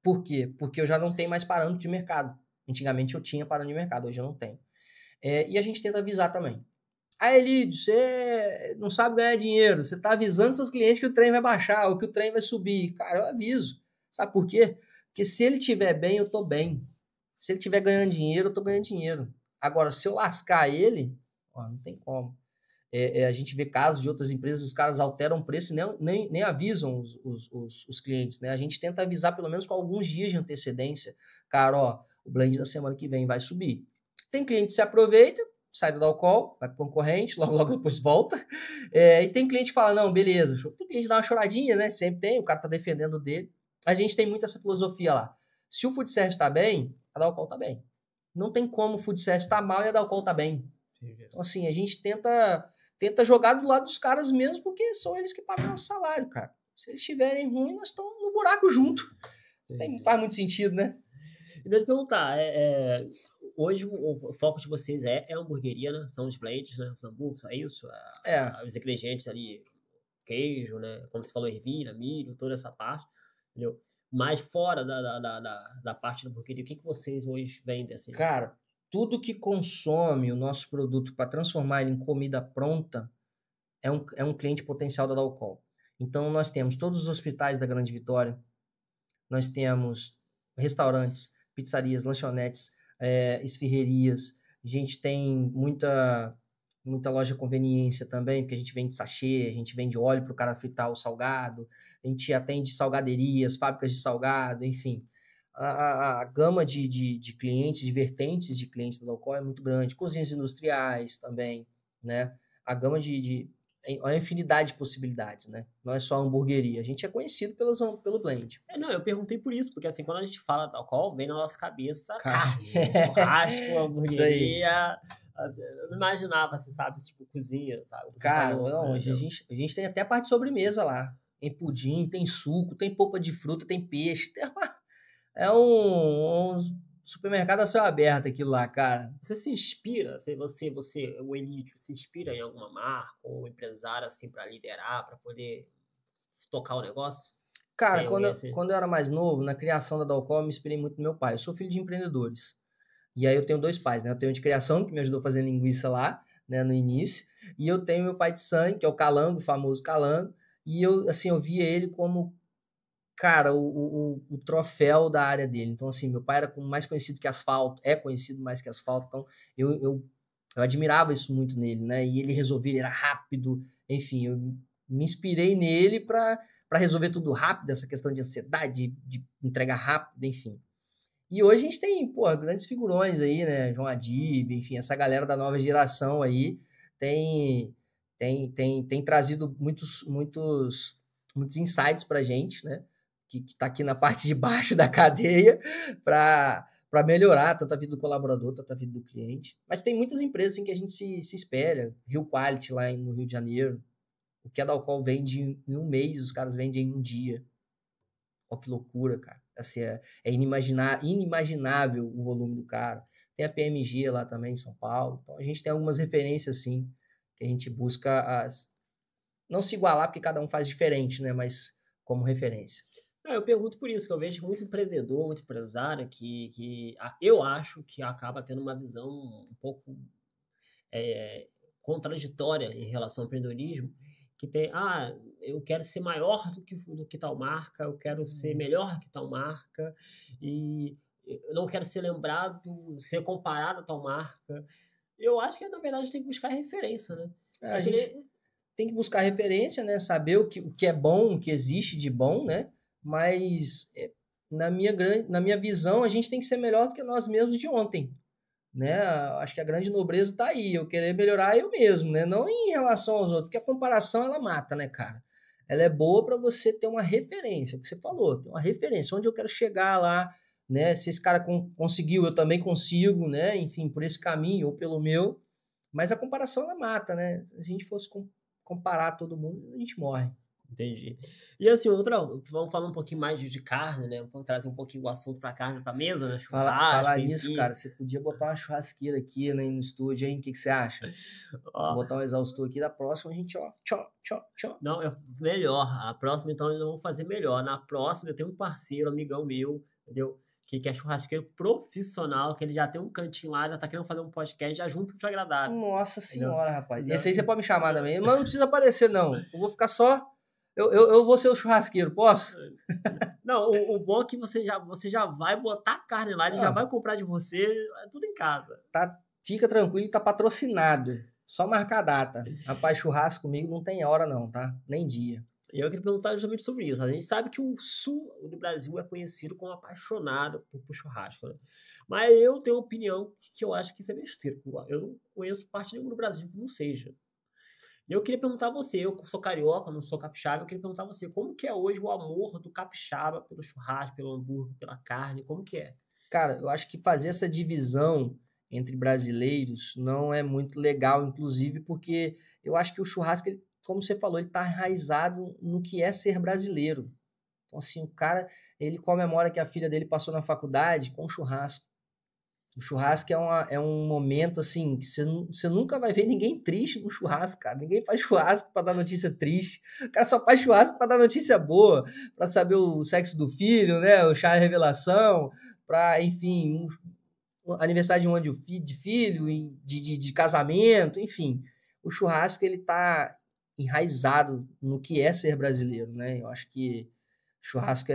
Por quê? Porque eu já não tenho mais parâmetro de mercado. Antigamente eu tinha parâmetro de mercado, hoje eu não tenho. E a gente tenta avisar também. Elidio, você não sabe ganhar dinheiro, você está avisando seus clientes que o trem vai baixar ou que o trem vai subir. Cara, eu aviso. Sabe por quê? Porque se ele estiver bem, eu estou bem. Se ele estiver ganhando dinheiro, eu estou ganhando dinheiro. Agora, se eu lascar ele, não tem como. A gente vê casos de outras empresas, os caras alteram o preço e nem avisam os clientes, né? A gente tenta avisar pelo menos com alguns dias de antecedência. Cara, o blend da semana que vem vai subir. Tem cliente que se aproveita, sai da Dalcol, vai para o concorrente, logo depois volta. E tem cliente que fala, não, beleza. Tem cliente que dá uma choradinha, né? Sempre tem, o cara tá defendendo dele. A gente tem muito essa filosofia lá. Se o food service tá bem, a Dalcol tá bem. Não tem como o food service tá mal e a Dalcol tá bem. Então, assim, a gente tenta jogar do lado dos caras mesmo, porque são eles que pagam o salário, cara. Se eles estiverem ruins, nós estamos no buraco junto. Não faz muito sentido, né? E deixa eu te perguntar, hoje o foco de vocês é a hamburgueria, né? São os blends, né? Os hambúrgueres, é isso? Os ingredientes ali, queijo, né? Como você falou, ervilha, milho, toda essa parte, entendeu? Mas fora da parte da hamburgueria, o que vocês hoje vendem assim? Cara, tudo que consome o nosso produto para transformar ele em comida pronta é um cliente potencial da Dalcol. Então, nós temos todos os hospitais da Grande Vitória, nós temos restaurantes, pizzarias, lanchonetes, esfirrerias, a gente tem muita loja de conveniência também, porque a gente vende sachê, a gente vende óleo para o cara fritar o salgado, a gente atende salgaderias, fábricas de salgado, enfim. a gama de clientes, de vertentes de clientes da Dalcol é muito grande. Cozinhas industriais também, né? A gama a infinidade de possibilidades, né? Não é só hamburgueria. A gente é conhecido pelo blend. Não, eu perguntei por isso, porque assim, quando a gente fala da Dalcol, vem na nossa cabeça Carne. churrasco, Isso aí. hamburgueria. Eu não imaginava, assim, sabe, tipo, cozinha, sabe? Você Cara, falou, não, né? a gente tem até parte de sobremesa lá. Tem pudim, tem suco, tem polpa de fruta, tem peixe. É um supermercado a céu aberto aquilo lá, cara. Você se inspira, o Elídio, se inspira em alguma marca ou empresário, assim, para liderar, para poder tocar o negócio? Cara, Tem alguém assim? quando eu era mais novo, na criação da Dalcol, eu me inspirei muito no meu pai. Eu sou filho de empreendedores. E aí eu tenho 2 pais, né? Eu tenho um de criação, que me ajudou a fazer linguiça lá, né, no início. E eu tenho meu pai de sangue, que é o Calango, o famoso Calango. E eu, assim, eu via ele como, cara, o troféu da área dele. Então, assim, meu pai era mais conhecido que asfalto, é conhecido mais que asfalto. Então, eu admirava isso muito nele, né? E ele resolvia, ele era rápido. Enfim, eu me inspirei nele para resolver tudo rápido, essa questão de ansiedade, de entregar rápido, enfim. E hoje a gente tem, pô, grandes figurões aí, né? João Adib, enfim, essa galera da nova geração aí tem trazido muitos insights pra gente, né? Que tá aqui na parte de baixo da cadeia para melhorar tanto a vida do colaborador, tanto a vida do cliente. Mas tem muitas empresas assim, que a gente se espelha. Rio Quality lá no Rio de Janeiro. O que a Dalcol vende em um mês, os caras vendem em um dia. Ó, que loucura, cara. Assim, é inimaginável o volume do cara. Tem a PMG lá também em São Paulo. Então a gente tem algumas referências, assim, que a gente busca não se igualar, porque cada um faz diferente, né? Mas como referência. Eu pergunto por isso, que eu vejo muito empreendedor, muito empresário que eu acho que acaba tendo uma visão um pouco contraditória em relação ao empreendedorismo, que tem, eu quero ser maior do que tal marca, eu quero ser melhor que tal marca, e eu não quero ser lembrado, ser comparado a tal marca. Eu acho que, na verdade, a gente tem que buscar referência, né? A gente tem que buscar referência, né? Saber o que é bom, o que existe de bom, né? Mas, na minha visão, a gente tem que ser melhor do que nós mesmos de ontem, né? Acho que a grande nobreza está aí, eu querer melhorar eu mesmo, né? Não em relação aos outros, porque a comparação ela mata, né, cara? Ela é boa para você ter uma referência, o que você falou, ter uma referência, onde eu quero chegar lá, né? Se esse cara conseguiu, eu também consigo, né? Enfim, por esse caminho ou pelo meu. Mas a comparação ela mata, né? Se a gente fosse comparar todo mundo, a gente morre. Entendi. E assim, vamos falar um pouquinho mais de carne, né? Vamos trazer um pouquinho o assunto pra carne, pra mesa, né? Falar nisso, cara, você podia botar uma churrasqueira aqui, né, no estúdio, hein? O que você acha? Botar um exaustor aqui, da próxima a gente, ó, tchó. Não, melhor. A próxima, então, nós vamos fazer melhor. Na próxima, eu tenho um parceiro, amigão meu, entendeu? Que é churrasqueiro profissional, que ele já tem um cantinho lá, já tá querendo fazer um podcast, já junto com o agradável. Nossa senhora, entendeu? rapaz. Esse aí você pode me chamar também, mas não precisa aparecer, não. Eu vou ficar só... Eu vou ser o churrasqueiro, posso? Não, o bom é que você já vai botar a carne lá, ele já vai comprar de você, é tudo em casa. Fica tranquilo, tá patrocinado. Só marcar a data. Rapaz, churrasco comigo não tem hora não, tá? Nem dia. E eu queria perguntar justamente sobre isso. A gente sabe que o sul do Brasil é conhecido como apaixonado por churrasco, né? Mas eu tenho uma opinião que eu acho que isso é besteira. Eu não conheço parte nenhuma do Brasil que não seja. E eu queria perguntar a você, eu sou carioca, não sou capixaba, eu queria perguntar a você, como que é hoje o amor do capixaba pelo churrasco, pelo hambúrguer, pela carne, como que é? Cara, eu acho que fazer essa divisão entre brasileiros não é muito legal, inclusive porque eu acho que o churrasco, ele, como você falou, ele tá enraizado no que é ser brasileiro. Então, assim, o cara, ele comemora que a filha dele passou na faculdade com churrasco. O churrasco é um momento, assim, que você nunca vai ver ninguém triste no churrasco, cara. Ninguém faz churrasco para dar notícia triste. O cara só faz churrasco para dar notícia boa, para saber o sexo do filho, né? O chá de revelação, para, enfim, um aniversário de um ano de filho, de casamento, enfim. O churrasco, ele tá enraizado no que é ser brasileiro, né? Eu acho que churrasco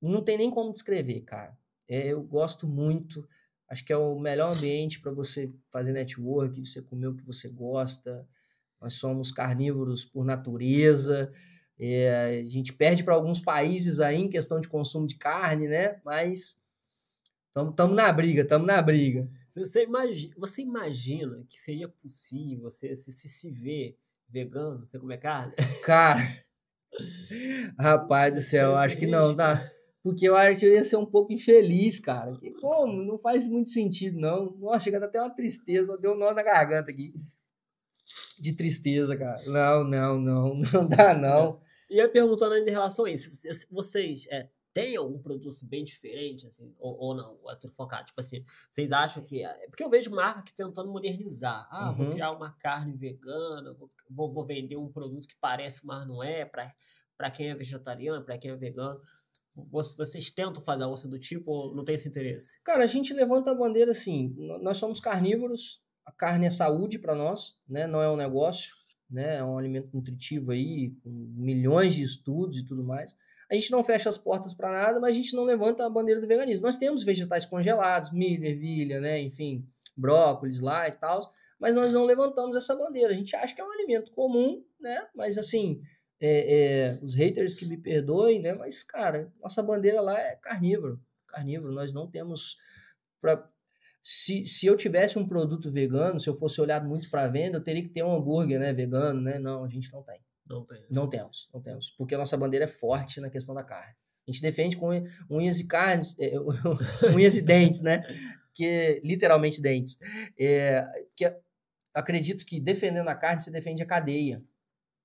não tem nem como descrever, cara. Eu gosto muito. Acho que é o melhor ambiente para você fazer network, você comer o que você gosta. Nós somos carnívoros por natureza. A gente perde para alguns países aí em questão de consumo de carne, né? Mas estamos na briga, estamos na briga. Você imagina que seria possível você se ver vegano, você comer carne? Cara, rapaz do céu, eu acho que não, tá? Porque eu acho que eu ia ser um pouco infeliz, cara. Porque como? Não faz muito sentido, não. Nossa, chega até uma tristeza, deu um nó na garganta aqui. De tristeza, cara. Não dá, não. E eu perguntando ainda em relação a isso, vocês têm algum produto assim, bem diferente, assim, ou não? Ou é tudo focado? Tipo assim, vocês acham que... Porque eu vejo marca aqui tentando modernizar. Vou criar uma carne vegana, vou vender um produto que parece, mas não é, para quem é vegetariano, para quem é vegano. Vocês tentam fazer algo assim do tipo ou não tem esse interesse? Cara, a gente levanta a bandeira assim, nós somos carnívoros, a carne é saúde para nós, né? Não é um negócio, né? É um alimento nutritivo aí, com milhões de estudos e tudo mais. A gente não fecha as portas para nada, mas a gente não levanta a bandeira do veganismo. Nós temos vegetais congelados, milho, ervilha, né? Enfim, brócolis lá e tal, mas nós não levantamos essa bandeira. A gente acha que é um alimento comum, né? Mas assim, os haters que me perdoem, né? Mas, cara, nossa bandeira lá é carnívoro. Carnívoro, nós não temos... Se eu tivesse um produto vegano, se eu fosse olhado muito para venda, eu teria que ter um hambúrguer, né, vegano, né? Não, a gente não tem. Não temos. Porque a nossa bandeira é forte na questão da carne. A gente defende com unhas e carnes, unhas e dentes, né? Que literalmente dentes. Que acredito que defendendo a carne, você defende a cadeia.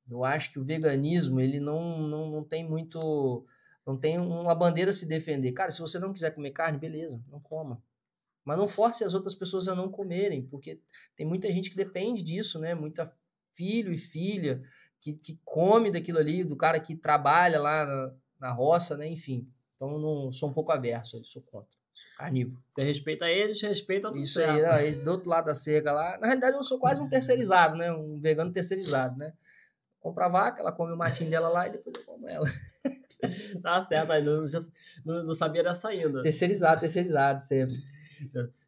Eu acho que o veganismo, ele não tem muito... Não tem uma bandeira a se defender. Cara, se você não quiser comer carne, beleza, não coma. Mas não force as outras pessoas a não comerem, porque tem muita gente que depende disso, né? Muita filho e filha que come daquilo ali, do cara que trabalha lá na roça, né? Enfim. Então, eu não sou um pouco averso, eu sou contra. Carnívoro. Você respeita eles, respeita tudo Isso certo. aí, não, esse do outro lado da cerca lá. Na realidade, eu sou quase um terceirizado, né? Um vegano terceirizado, né? Compro a vaca, ela come o matinho dela lá e depois eu como ela. Tá certo, aí não sabia dessa ainda. Terceirizado sempre.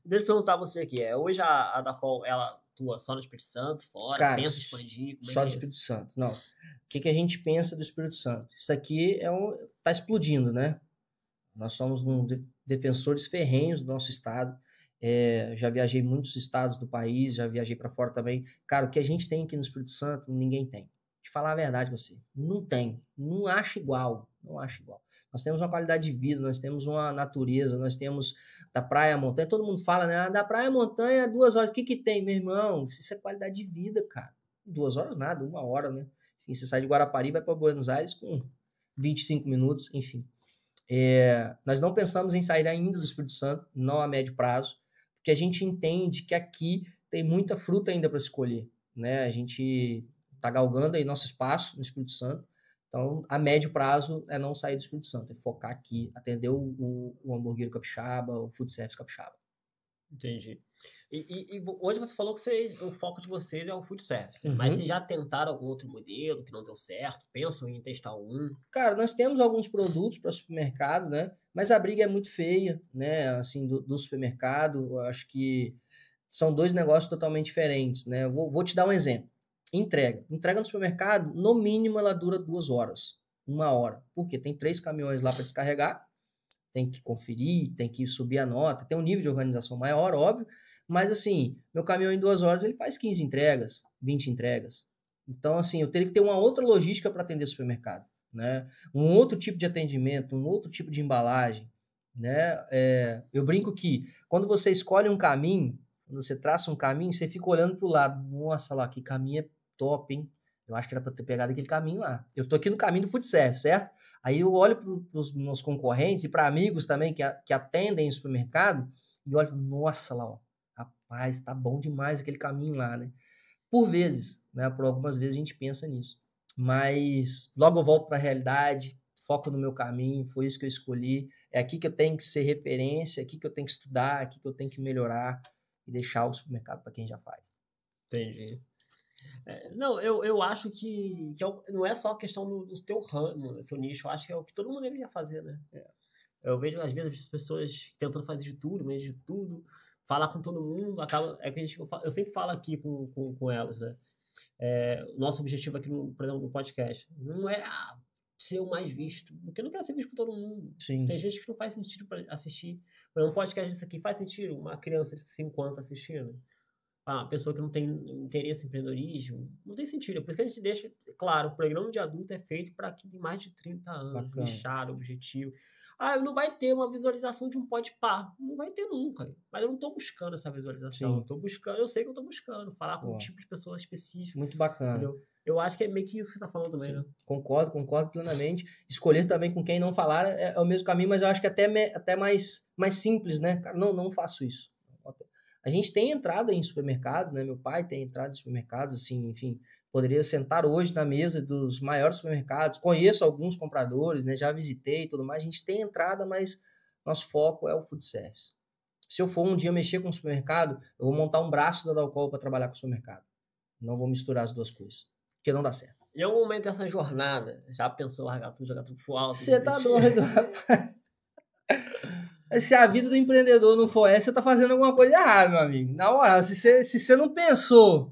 Deixa eu perguntar a você aqui, hoje a Dacol, ela atua só no Espírito Santo, fora, Cara, pensa em expandir? Só do Espírito Santo, não. O que a gente pensa do Espírito Santo? Isso aqui tá explodindo, né? Nós somos defensores ferrenhos do nosso estado. Já viajei muitos estados do país, já viajei para fora também. Cara, o que a gente tem aqui no Espírito Santo, ninguém tem. De falar a verdade com você, não tem, não acha igual, não acha igual. Nós temos uma qualidade de vida, nós temos uma natureza, nós temos da praia à montanha, todo mundo fala, né, da praia à montanha, 2 horas, o que tem, meu irmão? Isso é qualidade de vida, cara. 2 horas nada, 1 hora, né? Enfim, você sai de Guarapari, vai para Buenos Aires com 25 minutos, enfim. Nós não pensamos em sair ainda do Espírito Santo, não a médio prazo, porque a gente entende que aqui tem muita fruta ainda para se colher, né? A gente está galgando aí nosso espaço no Espírito Santo, então a médio prazo é não sair do Espírito Santo, é focar aqui, atender o hambúrguer capixaba, o food service capixaba. Entendi. E hoje você falou que o foco de vocês é o food service, mas vocês já tentaram algum outro modelo que não deu certo? Pensam em testar um? Cara, nós temos alguns produtos para supermercado, né? Mas a briga é muito feia, né? Assim, do supermercado, eu acho que são 2 negócios totalmente diferentes, né? Vou te dar um exemplo. Entrega no supermercado, no mínimo ela dura 2 horas, 1 hora. Porque tem 3 caminhões lá para descarregar, tem que conferir, tem que subir a nota, tem um nível de organização maior, óbvio, mas assim, meu caminhão em 2 horas ele faz 15 entregas, 20 entregas. Então, assim, eu teria que ter uma outra logística para atender o supermercado, né? Um outro tipo de atendimento, um outro tipo de embalagem, né? Eu brinco que quando você escolhe um caminho, quando você traça um caminho, você fica olhando para o lado. Nossa, lá, que caminho é top, hein? Eu acho que era para ter pegado aquele caminho lá. Eu tô aqui no caminho do food service, certo? Aí eu olho para os meus concorrentes e para amigos também que atendem o supermercado e olho, nossa, lá, ó, rapaz, tá bom demais aquele caminho lá, né? Por vezes, né? Por algumas vezes a gente pensa nisso. Mas logo eu volto para a realidade, foco no meu caminho, foi isso que eu escolhi. É aqui que eu tenho que ser referência, é aqui que eu tenho que estudar, é aqui que eu tenho que melhorar e deixar o supermercado para quem já faz. Entendi. Não, eu acho que não é só a questão do teu ramo, do seu nicho, eu acho que é o que todo mundo deveria fazer, né? Eu vejo, às vezes, as pessoas tentando fazer de tudo, meio de tudo, falar com todo mundo, acaba, eu sempre falo aqui com elas, né? O nosso objetivo aqui, por exemplo, no podcast, não é ser o mais visto, porque eu não quero ser visto por todo mundo. Sim. Tem gente que não faz sentido para assistir. Por exemplo, um podcast desse aqui faz sentido uma criança de 5 anos assistindo. Uma pessoa que não tem interesse em empreendedorismo, não tem sentido. É por isso que a gente deixa, claro, o programa de adulto é feito para quem tem mais de 30 anos, nichado, objetivo. Não vai ter uma visualização de um Podpah. Não vai ter nunca. Mas eu não estou buscando essa visualização. Eu sei que eu estou buscando falar com um tipo de pessoa específica. Muito bacana. Entendeu? Eu acho que é meio que isso que você está falando também, né? Concordo plenamente. Escolher também com quem não falar é o mesmo caminho, mas eu acho que até mais simples, né? Cara, não faço isso. A gente tem entrada em supermercados, né? Meu pai tem entrada em supermercados, assim, enfim, poderia sentar hoje na mesa dos maiores supermercados. Conheço alguns compradores, né? Já visitei e tudo mais. A gente tem entrada, mas nosso foco é o food service. Se eu for um dia mexer com o supermercado, eu vou montar um braço da Dalcol para trabalhar com o supermercado. Não vou misturar as duas coisas, porque não dá certo. Em algum momento dessa jornada, já pensou largar tudo, jogar tudo pro alto? Você tá doido, rapaz. Se a vida do empreendedor não for essa, você tá fazendo alguma coisa errada, meu amigo. Na moral, se você não pensou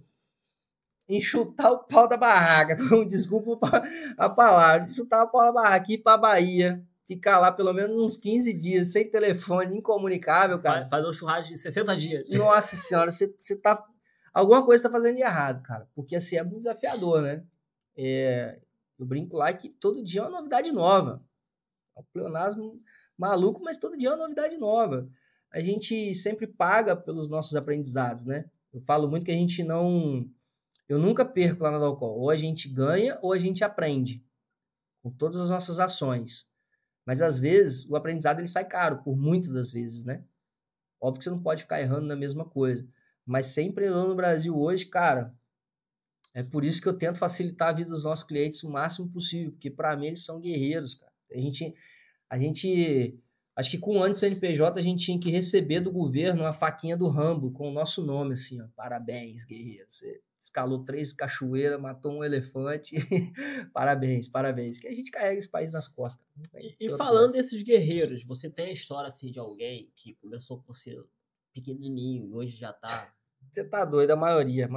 em chutar o pau da barraca, desculpa a palavra, chutar o pau da barraca, ir pra Bahia, ficar lá pelo menos uns 15 dias sem telefone, incomunicável, cara. Fazer um churrasco de 60 dias. Nossa senhora, você tá... Alguma coisa tá fazendo de errado, cara. Porque assim, é muito desafiador, né? Eu brinco lá que todo dia é uma novidade nova. É um pleonasmo maluco, mas todo dia é uma novidade nova. A gente sempre paga pelos nossos aprendizados, né? Eu falo muito que a gente não... Eu nunca perco lá na Dalcol. Ou a gente ganha ou a gente aprende com todas as nossas ações. Mas às vezes o aprendizado ele sai caro, por muitas das vezes, né? Óbvio que você não pode ficar errando na mesma coisa. Mas ser empreendedor no Brasil hoje, cara, é por isso que eu tento facilitar a vida dos nossos clientes o máximo possível, porque para mim eles são guerreiros, cara. A gente, acho que com o ano de CNPJ a gente tinha que receber do governo uma faquinha do Rambo com o nosso nome, assim, ó. Parabéns, guerreiro. Você escalou 3 cachoeiras, matou um elefante. Parabéns. Que a gente carrega esse país nas costas. E falando desses guerreiros, você tem a história assim de alguém que começou por ser pequenininho e hoje já tá... Você tá doido, a maioria,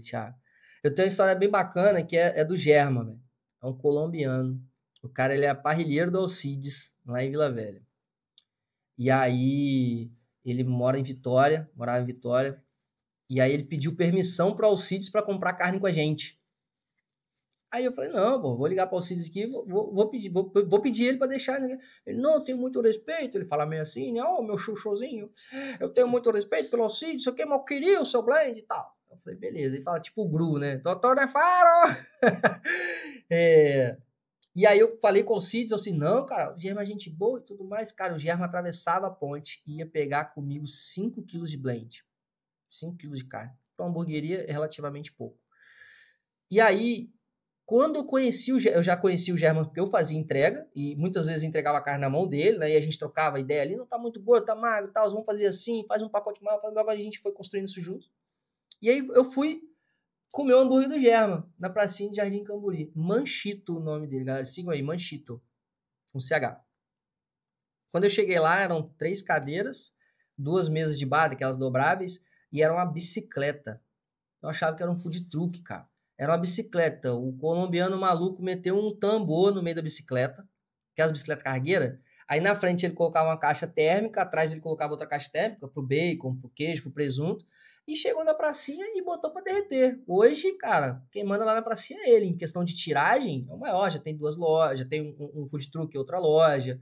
Thiago. Eu tenho uma história bem bacana que é do Germa, velho. É um colombiano. O cara, ele é parrilheiro do Alcides, lá em Vila Velha. E aí, ele morava em Vitória. E aí, ele pediu permissão para o Alcides para comprar carne com a gente. Aí eu falei, não, pô, vou ligar para o Alcides aqui, vou pedir ele para deixar. Né? Ele, não, eu tenho muito respeito. Ele fala meio assim, né? Meu chuchuzinho. Eu tenho muito respeito pelo Alcides, eu mal queria o seu blend e tal. Eu falei, beleza. Ele fala tipo o Gru, né? Doutor Nefaro! E aí eu falei com o Alcides, assim, não, cara, o Germa é gente boa e tudo mais. Cara, o Germa atravessava a ponte e ia pegar comigo 5 quilos de blend. 5 quilos de carne. Para uma hamburgueria é relativamente pouco. E aí, quando eu já conheci o Germa porque eu fazia entrega, e muitas vezes entregava a carne na mão dele, né, e a gente trocava ideia ali, não tá muito gordo, tá magro e tal, vamos fazer assim, faz um pacote mal, a gente foi construindo isso junto. E aí eu fui comer o hambúrguer do Germa, na pracinha de Jardim Camburi. Manchito o nome dele, galera, sigam aí, Manchito, com CH. Quando eu cheguei lá, eram 3 cadeiras, 2 mesas de bar, aquelas dobráveis, e era uma bicicleta. Eu achava que era um food truck, cara. Era uma bicicleta. O colombiano maluco meteu um tambor no meio da bicicleta, aquelas bicicletas cargueiras. Aí na frente ele colocava uma caixa térmica, atrás ele colocava outra caixa térmica pro bacon, pro queijo, pro presunto. E chegou na pracinha e botou para derreter. Hoje, cara, quem manda lá na pracinha é ele. Em questão de tiragem, é o maior. Já tem 2 lojas, já tem um food truck e outra loja.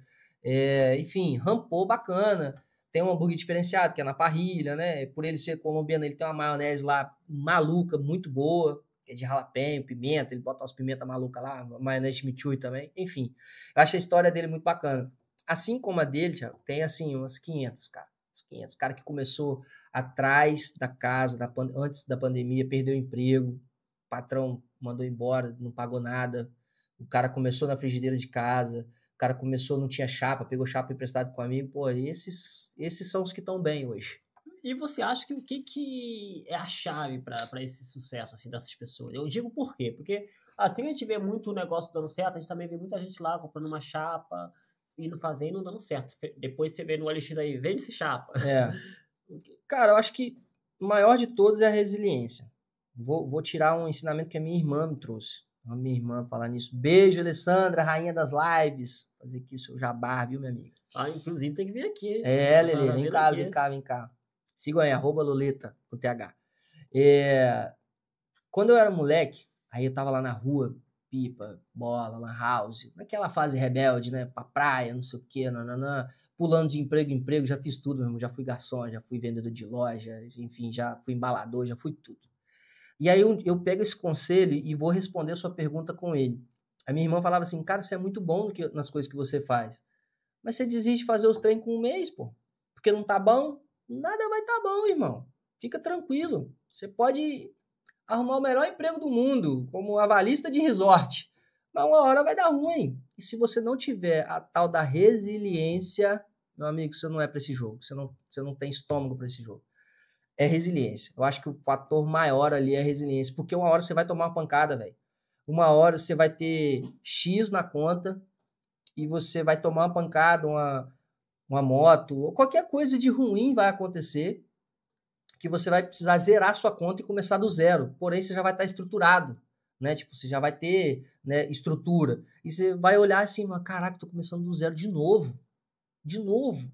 Enfim, rampou bacana. Tem um hambúrguer diferenciado, que é na parrilha, né? Por ele ser colombiano, ele tem uma maionese lá maluca, muito boa, que é de jalapeño, pimenta, ele bota umas pimentas malucas lá, maionese de chimichurri também. Enfim, eu acho a história dele muito bacana. Assim como a dele, Thiago, tem assim umas 500, cara. Uns 500. Cara que começou atrás da casa, antes da pandemia, perdeu o emprego, o patrão mandou embora, não pagou nada. O cara começou na frigideira de casa. O cara começou, não tinha chapa, pegou chapa emprestado com um amigo. Pô, esses são os que estão bem hoje. E você acha que o que é a chave para esse sucesso assim, dessas pessoas? Eu digo por quê? Porque assim a gente vê muito negócio dando certo, a gente também vê muita gente lá comprando uma chapa, indo fazer e não dando certo. Depois você vê no OLX aí, vende-se chapa. Cara, eu acho que o maior de todos é a resiliência. Vou tirar um ensinamento que a minha irmã me trouxe. A minha irmã falar nisso. Beijo, Alessandra, rainha das lives. Fazer aqui o seu jabá, viu, minha amiga? Inclusive tem que vir aqui. Lelê, vem cá, vem cá, vem cá. Sigam aí, @Loleta, com TH. Quando eu era moleque, aí eu tava lá na rua, pipa, bola, lan house, naquela fase rebelde, né? Pra praia, não sei o quê, nananã, pulando de emprego em emprego, já fiz tudo mesmo, já fui garçom, já fui vendedor de loja, enfim, já fui embalador, já fui tudo. E aí eu pego esse conselho e vou responder a sua pergunta com ele. A minha irmã falava assim, cara, você é muito bom nas coisas que você faz, mas você desiste de fazer os treinos com um mês, pô, porque não tá bom? Nada vai tá bom, irmão. Fica tranquilo. Você pode arrumar o melhor emprego do mundo, como avalista de resort, mas uma hora vai dar ruim. E se você não tiver a tal da resiliência, meu amigo, você não é para esse jogo. Você não tem estômago para esse jogo. É resiliência. Eu acho que o fator maior ali é resiliência, porque uma hora você vai tomar uma pancada, velho. Uma hora você vai ter X na conta e você vai tomar uma pancada, uma moto, ou qualquer coisa de ruim vai acontecer, que você vai precisar zerar sua conta e começar do zero. Porém, você já vai estar estruturado, né? Tipo, você já vai ter, né, estrutura. E você vai olhar assim, caraca, tô começando do zero de novo. De novo.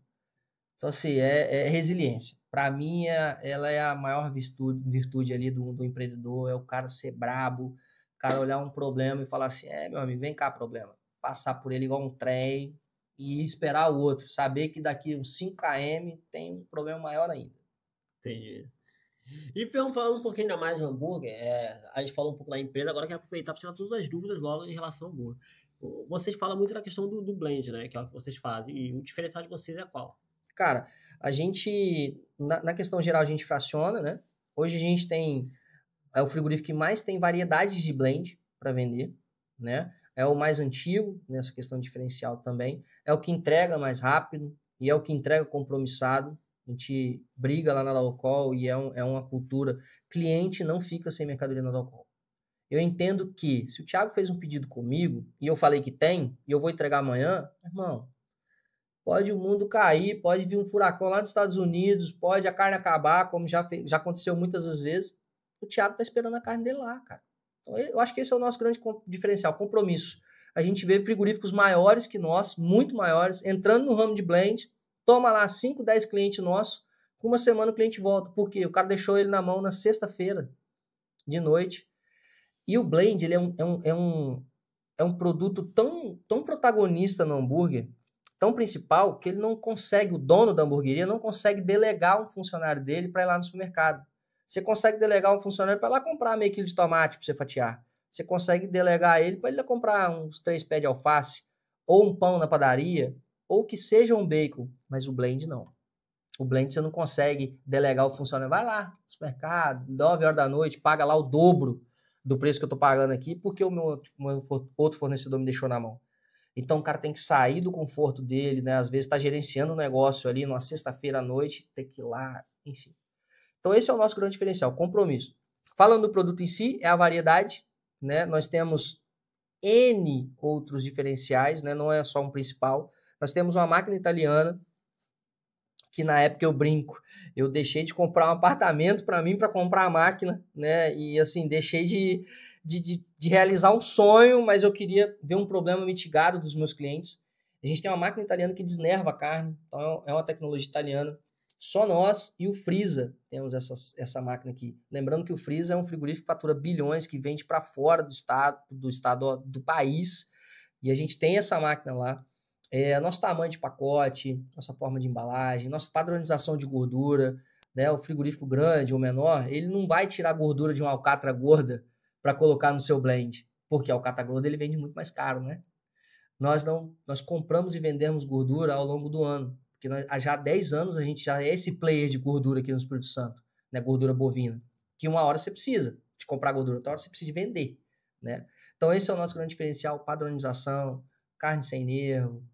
Então, assim, é resiliência. Para mim, ela é a maior virtude ali do empreendedor, é o cara ser brabo, o cara olhar um problema e falar assim, meu amigo, vem cá, problema. Passar por ele igual um trem e esperar o outro. Saber que daqui uns 5 km tem um problema maior ainda. Entendi. E falando um pouquinho ainda mais do hambúrguer, a gente falou um pouco da empresa, agora eu quero aproveitar para tirar todas as dúvidas logo em relação ao hambúrguer. Vocês falam muito da questão do blend, né? Que é o que vocês fazem. E o diferencial de vocês é qual? Cara, a gente, na questão geral, a gente fraciona, né? Hoje a gente tem, é o frigorífico que mais tem variedades de blend para vender, né? É o mais antigo nessa questão diferencial também. É o que entrega mais rápido e é o que entrega compromissado. A gente briga lá na Dalcol e é uma cultura. Cliente não fica sem mercadoria na Dalcol. Eu entendo que se o Thiago fez um pedido comigo e eu falei que tem e eu vou entregar amanhã, irmão, pode o mundo cair, pode vir um furacão lá dos Estados Unidos, pode a carne acabar, como já aconteceu muitas das vezes. O Thiago tá esperando a carne dele lá, cara. Então, eu acho que esse é o nosso grande diferencial, compromisso. A gente vê frigoríficos maiores que nós, muito maiores, entrando no ramo de blend, toma lá 5, 10 clientes nossos, com uma semana o cliente volta. Por quê? O cara deixou ele na mão na sexta-feira, de noite. E o blend, ele é um produto tão protagonista no hambúrguer, tão principal, que ele não consegue, o dono da hamburgueria não consegue delegar um funcionário dele para ir lá no supermercado. Você consegue delegar um funcionário para ir lá comprar meio quilo de tomate para você fatiar. Você consegue delegar ele para ele comprar uns 3 pés de alface, ou um pão na padaria, ou que seja um bacon, mas o blend não. O blend você não consegue delegar o funcionário. Vai lá no supermercado, 9 horas da noite, paga lá o dobro do preço que eu estou pagando aqui, porque o meu outro fornecedor me deixou na mão. Então o cara tem que sair do conforto dele, né? Às vezes está gerenciando um negócio ali numa sexta-feira à noite, tem que ir lá, enfim. Então esse é o nosso grande diferencial, compromisso. Falando do produto em si, é a variedade, né? Nós temos N outros diferenciais, né? Não é só um principal. Nós temos uma máquina italiana, que na época eu brinco, eu deixei de comprar um apartamento para mim para comprar a máquina, né? E assim, deixei de realizar um sonho, mas eu queria ver um problema mitigado dos meus clientes. A gente tem uma máquina italiana que desnerva a carne, então é uma tecnologia italiana. Só nós e o Freeza temos essa máquina aqui. Lembrando que o Freeza é um frigorífico que fatura bilhões, que vende para fora do país, e a gente tem essa máquina lá. Nosso tamanho de pacote, nossa forma de embalagem, nossa padronização de gordura, né? O frigorífico grande ou menor, ele não vai tirar a gordura de uma alcatra gorda para colocar no seu blend, porque a alcatra gorda ele vende muito mais caro, né? Nós compramos e vendemos gordura ao longo do ano, porque já há 10 anos a gente já é esse player de gordura aqui no Espírito Santo, né? Gordura bovina, que uma hora você precisa de comprar gordura, outra hora você precisa de vender, né? Então esse é o nosso grande diferencial, padronização, carne sem nervo.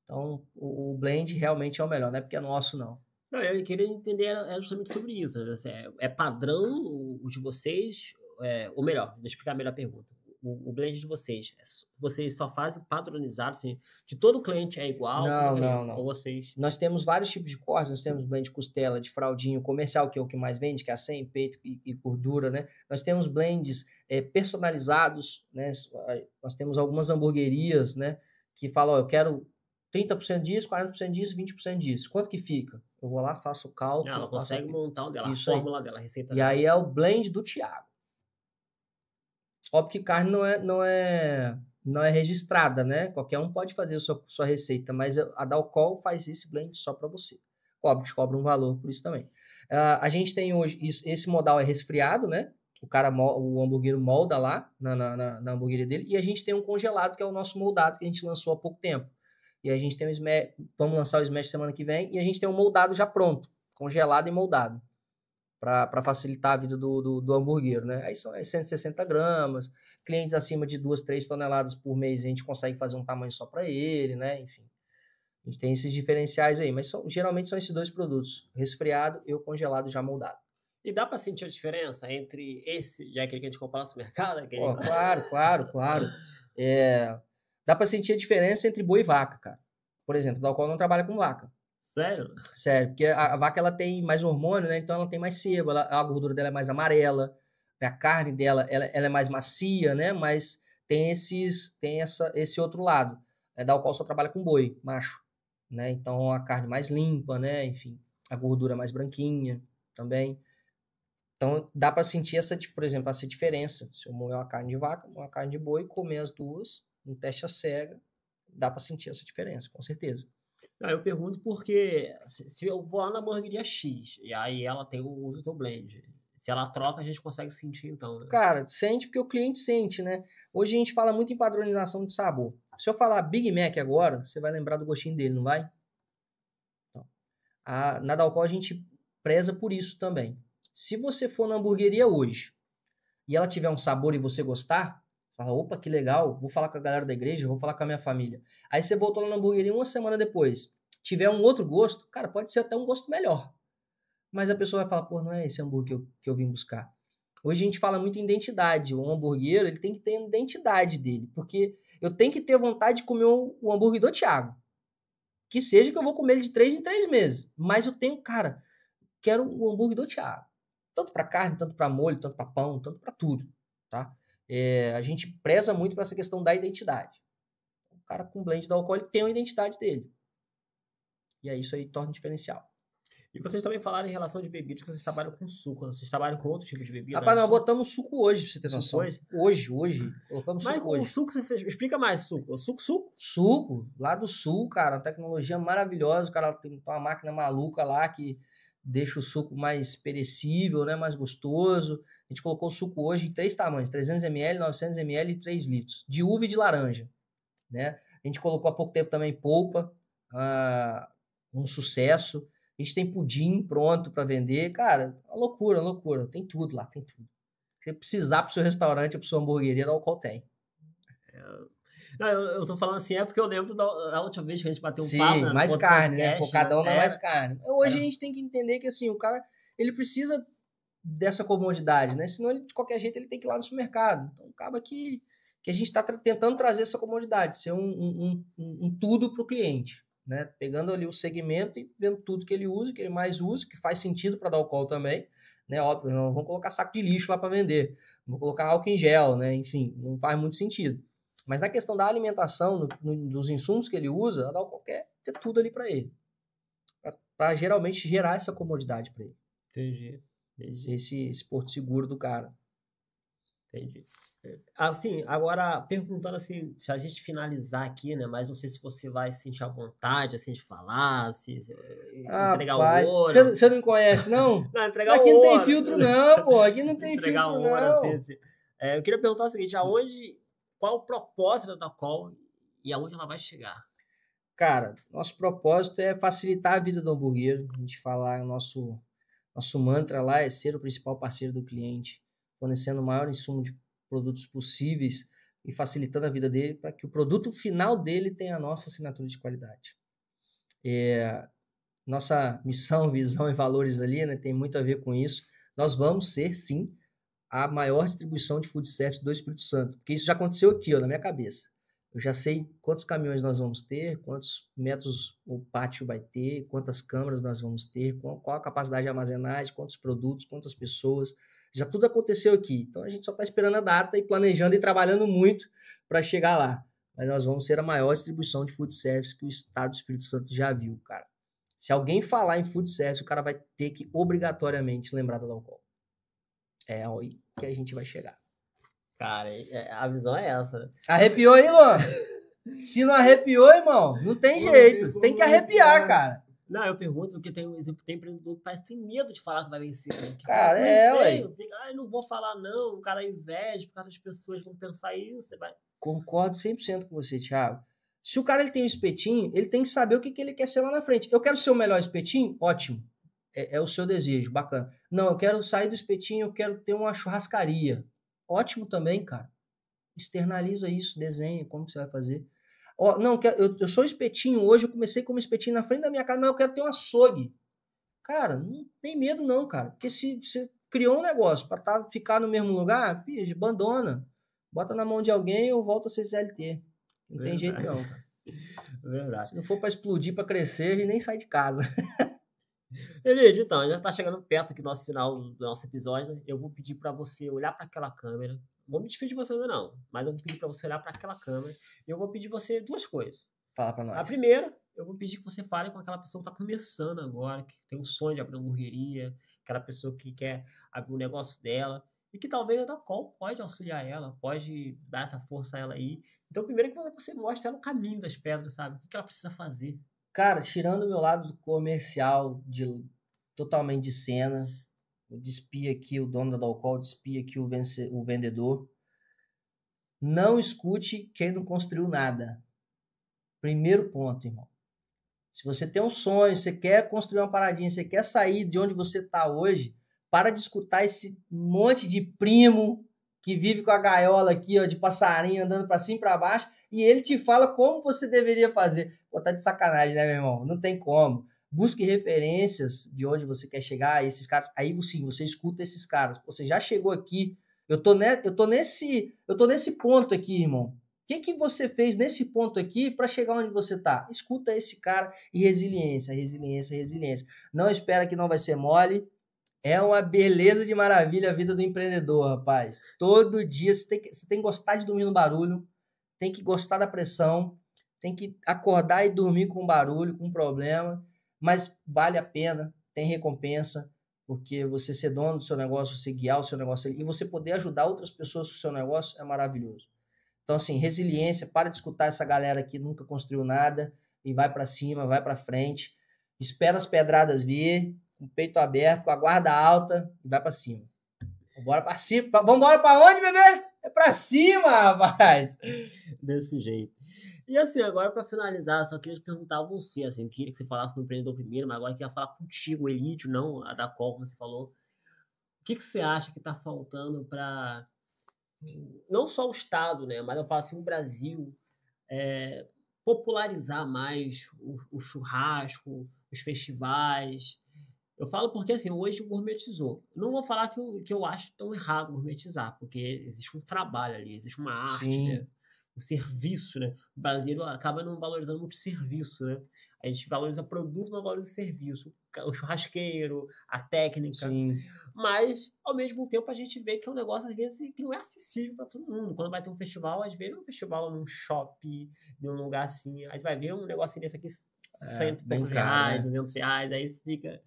Então, o blend realmente é o melhor, não é porque é nosso, não. Não, eu queria entender justamente sobre isso. Né? É padrão o de vocês, ou melhor, deixa eu explicar melhor a pergunta. o blend de vocês só fazem padronizado, assim, de todo cliente é igual? Como é isso? Não. Ou vocês... Nós temos vários tipos de cortes, nós temos blend de costela, de fraldinho, comercial, que é o que mais vende, que é a 100, peito e gordura, né? Nós temos blends personalizados, né? Nós temos algumas hamburguerias, né? Que falam, ó, eu quero 30% disso, 40% disso, 20% disso. Quanto que fica? Eu vou lá, faço o cálculo. Ela consegue montar o dela, Isso a fórmula dela, a receita e dela. aí é o blend do Thiago. Óbvio que carne não é registrada, né? Qualquer um pode fazer a sua receita, mas a Dalcol faz esse blend só para você. Óbvio, te cobra um valor por isso também. A gente tem hoje, esse modal é resfriado, né? O hamburguero molda lá na hamburgueria dele, e a gente tem um congelado, que é o nosso moldado, que a gente lançou há pouco tempo. E a gente tem vamos lançar o Smash semana que vem, e a gente tem um moldado já pronto, congelado e moldado, para facilitar a vida do hamburguero, né? Aí são 160 gramas, clientes acima de 2, 3 toneladas por mês, a gente consegue fazer um tamanho só para ele, né? Enfim, a gente tem esses diferenciais aí, mas geralmente são esses dois produtos, resfriado e o congelado já moldado. E dá para sentir a diferença entre esse e aquele que a gente compra no supermercado? Aquele... Oh, claro. Dá para sentir a diferença entre boi e vaca, cara. Por exemplo, o Dalcol não trabalha com vaca. Sério? Sério, porque a vaca ela tem mais hormônio, né? Então ela tem mais sebo, a gordura dela é mais amarela, né? A carne dela ela é mais macia, né? Mas tem esse outro lado. Dalcol só trabalha com boi, macho, né? Então a carne mais limpa, né? Enfim, a gordura mais branquinha também. Então dá para sentir por exemplo, essa diferença. Se eu moer uma carne de vaca, uma carne de boi, comer as duas, um teste a cega, dá para sentir essa diferença, com certeza. Não, eu pergunto porque se eu vou lá na hamburgueria X e aí ela tem o uso do blend, se ela troca a gente consegue sentir então, né? Cara, sente porque o cliente sente, né? Hoje a gente fala muito em padronização de sabor. Se eu falar Big Mac agora, você vai lembrar do gostinho dele, não vai? Então, na Dalcol a gente preza por isso também. Se você for na hamburgueria hoje e ela tiver um sabor e você gostar, fala, opa, que legal, vou falar com a galera da igreja, vou falar com a minha família. Aí você voltou lá na hamburgueria uma semana depois, tiver um outro gosto, cara, pode ser até um gosto melhor. Mas a pessoa vai falar, pô, não é esse hambúrguer que eu vim buscar. Hoje a gente fala muito em identidade. O hambúrguer, ele tem que ter a identidade dele, porque eu tenho que ter vontade de comer o hambúrguer do Thiago. Que seja que eu vou comer ele de 3 em 3 meses. Mas eu tenho, cara, quero o hambúrguer do Thiago. Tanto para carne, tanto para molho, tanto para pão, tanto para tudo, tá? A gente preza muito para essa questão da identidade. O cara com blend da Dalcol, ele tem a identidade dele. E aí isso aí torna um diferencial. E vocês também falaram em relação de bebidas que vocês trabalham com suco. Vocês trabalham com outros tipos de bebida? Rapaz, nós botamos suco hoje, pra você ter noção. Hoje. Colocamos Mas suco com hoje. o suco você fez... Explica mais suco. Suco? Suco, lá do sul, cara. Uma tecnologia maravilhosa. O cara tem uma máquina maluca lá que deixa o suco mais perecível, né? Mais gostoso. A gente colocou o suco hoje em 3 tamanhos. 300ml, 900ml e 3 litros. De uva e de laranja, né? A gente colocou há pouco tempo também polpa. Um sucesso. A gente tem pudim pronto para vender. Cara, uma loucura. Tem tudo lá, tem tudo. Se você precisar pro seu restaurante, pro sua hamburgueria, a Dalcol tem. Não, eu tô falando assim, é porque eu lembro da última vez que a gente bateu um Sim, papo, né? mais carne, né? Focadão na mais carne. Hoje a gente tem que entender que, assim, o cara, ele precisa dessa comodidade, né? Senão, ele, de qualquer jeito, ele tem que ir lá no supermercado. Então, acaba que a gente tá tentando trazer essa comodidade, ser um tudo pro cliente. Né? Pegando ali o segmento e vendo tudo que ele usa, que ele mais usa, que faz sentido para dar Dalcol também, né? Óbvio, não vamos colocar saco de lixo lá para vender, não vou colocar álcool em gel, né? Enfim, não faz muito sentido. Mas na questão da alimentação, dos insumos que ele usa, a Dalcol quer ter tudo ali para ele, para geralmente gerar essa comodidade para ele. Entendi. Esse porto seguro do cara. Entendi. Assim, agora perguntando assim, se a gente finalizar aqui, né? Mas não sei se você vai se sentir à vontade, assim, de falar, se entregar o ouro. Você não me conhece, não? Não, entregar aqui o não ouro. tem filtro, não, pô. Aqui não tem entregar filtro, o ouro, não. Assim. Eu queria perguntar o seguinte, qual o propósito da Dalcol e aonde ela vai chegar? Cara, nosso propósito é facilitar a vida do hambúrguer. A gente fala, nosso mantra lá é ser o principal parceiro do cliente, fornecendo o maior insumo de produtos possíveis e facilitando a vida dele para que o produto final dele tenha a nossa assinatura de qualidade. Nossa missão, visão e valores ali, né, tem muito a ver com isso. Nós vamos ser, sim, a maior distribuição de food service do Espírito Santo. Porque isso já aconteceu aqui, ó, na minha cabeça. Eu já sei quantos caminhões nós vamos ter, quantos metros o pátio vai ter, quantas câmaras nós vamos ter, qual a capacidade de armazenagem, quantos produtos, quantas pessoas. Já tudo aconteceu aqui. Então a gente só está esperando a data e planejando e trabalhando muito para chegar lá. Mas nós vamos ser a maior distribuição de food service que o Estado do Espírito Santo já viu, cara. Se alguém falar em food service, o cara vai ter que obrigatoriamente lembrar da Dalcol. É aí que a gente vai chegar. Cara, a visão é essa. Arrepiou aí, Luan? Se não arrepiou, irmão, não tem jeito. Tem que arrepiar, cara. Não, eu pergunto, porque tem empreendedor que parece que tem medo de falar que vai vencer. Né? Cara, ué. Não vou falar não, o cara inveja, por causa das pessoas vão pensar isso. Você vai... Concordo 100% com você, Thiago. Se o cara ele tem um espetinho, ele tem que saber o que ele quer ser lá na frente. Eu quero ser o melhor espetinho? Ótimo. É o seu desejo, bacana. Não, eu quero sair do espetinho, eu quero ter uma churrascaria. Ótimo também, cara. Externaliza isso, desenha, como que você vai fazer. Ó, não, eu sou espetinho hoje, eu comecei como espetinho na frente da minha casa, mas eu quero ter um açougue. Cara, não tem medo não, cara. Porque se você criou um negócio para ficar no mesmo lugar, abandona. Bota na mão de alguém ou volta a ser CLT. Não tem jeito não, cara. Verdade. Se não for para explodir, para crescer, a gente nem sai de casa. Beleza, então, já tá chegando perto aqui do nosso final do nosso episódio, né? Eu vou pedir para você olhar para aquela câmera. Não vou me despedir de você ainda não, mas eu vou pedir para você olhar para aquela câmera e eu vou pedir você duas coisas. Fala para nós. A primeira, eu vou pedir que você fale com aquela pessoa que tá começando agora, que tem um sonho de abrir uma hamburgueria, aquela pessoa que quer abrir um negócio dela e que talvez a Dalcol pode auxiliar ela, pode dar essa força a ela aí. Então, primeiro que você mostre ela o caminho das pedras, sabe? O que ela precisa fazer. Cara, tirando o meu lado comercial, totalmente de cena, eu despi aqui o dono da Dalcol, despi aqui o vendedor. Não escute quem não construiu nada. Primeiro ponto, irmão. Se você tem um sonho, você quer construir uma paradinha, você quer sair de onde você está hoje, para de escutar esse monte de primo que vive com a gaiola aqui, ó, de passarinho andando para cima e para baixo, e ele te fala como você deveria fazer. Pô, tá de sacanagem, né, meu irmão? Não tem como. Busque referências de onde você quer chegar, esses caras. Aí sim, você escuta esses caras. Você já chegou aqui. Eu tô nesse ponto aqui, irmão. O que você fez nesse ponto aqui para chegar onde você tá? Escuta esse cara e resiliência. Não espera que não vai ser mole. É uma beleza de maravilha a vida do empreendedor, rapaz. Todo dia você tem que gostar de dormir no barulho, tem que gostar da pressão, tem que acordar e dormir com barulho, com problema, mas vale a pena, tem recompensa, porque você ser dono do seu negócio, você guiar o seu negócio e você poder ajudar outras pessoas com o seu negócio é maravilhoso. Então, assim, resiliência, para de escutar essa galera que nunca construiu nada e vai para cima, vai para frente, espera as pedradas vir, com o peito aberto, com a guarda alta e vai para cima. Vambora para cima. Vambora para onde, bebê? É para cima, rapaz. Desse jeito. E assim, agora para finalizar, só queria te perguntar a você, assim, queria que você falasse com o empreendedor primeiro, mas agora eu queria falar contigo, o Elídio, não a Dalcol, como você falou. O que você acha que está faltando para, não só o Estado, né, mas eu falo assim, o Brasil, popularizar mais o churrasco, os festivais? Eu falo porque, assim, hoje gourmetizou. Não vou falar que eu acho tão errado gourmetizar, porque existe um trabalho ali, existe uma arte, Sim. né? O serviço, né? O brasileiro acaba não valorizando muito o serviço, né? A gente valoriza produto, mas valoriza serviço. O churrasqueiro, a técnica. Sim. Mas, ao mesmo tempo, a gente vê que é um negócio, às vezes, que não é acessível para todo mundo. Quando vai ter um festival, às vezes, é um festival num shopping, num lugar assim. Aí você vai ver um negocinho desse aqui, R$100, né? R$200, aí fica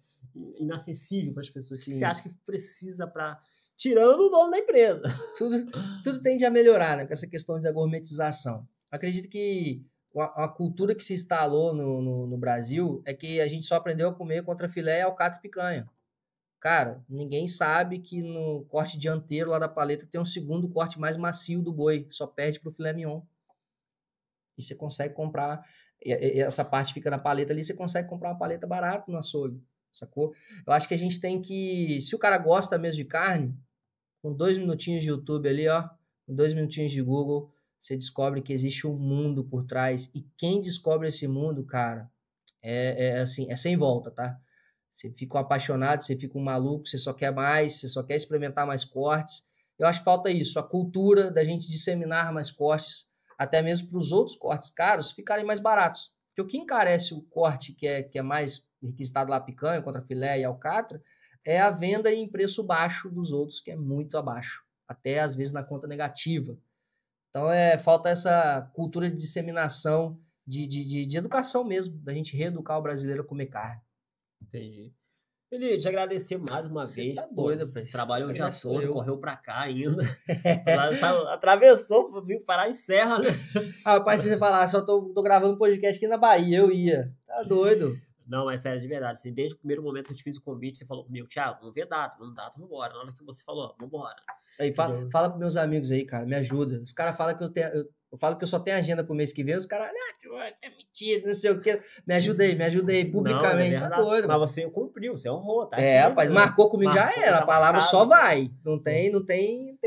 inacessível para as pessoas. Sim. O que você acha que precisa para... Tirando o dono da empresa. Tudo tende a melhorar, né, com essa questão da gourmetização. Acredito que a cultura que se instalou no Brasil é que a gente só aprendeu a comer contra filé, alcatra e picanha. Cara, ninguém sabe que no corte dianteiro lá da paleta tem um segundo corte mais macio do boi, só perde pro filé mignon. E você consegue comprar, essa parte fica na paleta ali, você consegue comprar uma paleta barata no açougue, sacou? Eu acho que a gente tem que, se o cara gosta mesmo de carne, com 2 minutinhos de YouTube ali, ó, com 2 minutinhos de Google, você descobre que existe um mundo por trás. E quem descobre esse mundo, cara, assim, é sem volta, tá? Você fica um apaixonado, você fica um maluco, você só quer mais, você só quer experimentar mais cortes. Eu acho que falta isso, a cultura da gente disseminar mais cortes, até mesmo para os outros cortes caros ficarem mais baratos. Porque o que encarece o corte que é mais requisitado lá, picanha, contra filé e alcatra, é a venda em preço baixo dos outros, que é muito abaixo, até às vezes na conta negativa. Então falta essa cultura de disseminação, de educação mesmo, da gente reeducar o brasileiro a comer carne. Entendi. Felipe, te agradecer mais uma vez. Tá doido, pô. Trabalhou o dia todo, correu pra cá ainda. Atravessou, viu parar em Serra, né? Rapaz, se você falar, só tô gravando podcast aqui na Bahia, eu ia. Tá doido. Não, mas sério, de verdade. Assim, desde o primeiro momento que eu te fiz o convite, você falou comigo, Thiago, vamos ver data, vambora. Na hora que você falou, vambora. Aí, fala pros meus amigos aí, cara, me ajuda. Os caras falam que eu falo que eu só tenho agenda pro mês que vem, os caras, é mentira, não sei o quê. Me ajuda aí, publicamente, não, tá doido. Mas você cumpriu, você honrou, tá? Rapaz, marcou comigo, já era, a palavra só vai. Não tem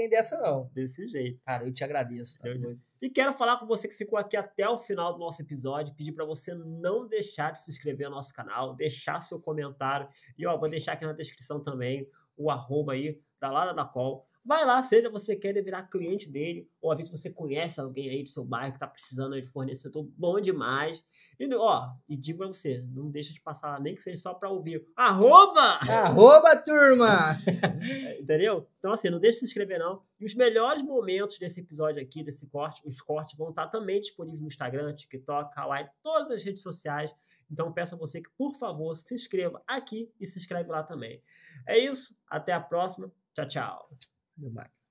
dessa não. Desse jeito. Cara, eu te agradeço, tá doido. E quero falar com você que ficou aqui até o final do nosso episódio, pedir para você não deixar de se inscrever no nosso canal, deixar seu comentário, e vou deixar aqui na descrição também o @ aí, da Lada da Col. Vai lá, seja você querer virar cliente dele, ou às vezes você conhece alguém aí do seu bairro que tá precisando de fornecedor bom demais. E digo pra você, não deixa de passar, nem que seja só pra ouvir. @ turma! Entendeu? Então assim, não deixa de se inscrever não. E os melhores momentos desse episódio aqui, desse corte, os cortes vão estar também disponíveis no Instagram, TikTok, Kawaii, todas as redes sociais. Então peço a você que, por favor, se inscreva aqui e se inscreve lá também. É isso, até a próxima. Tchau, tchau. Goodbye.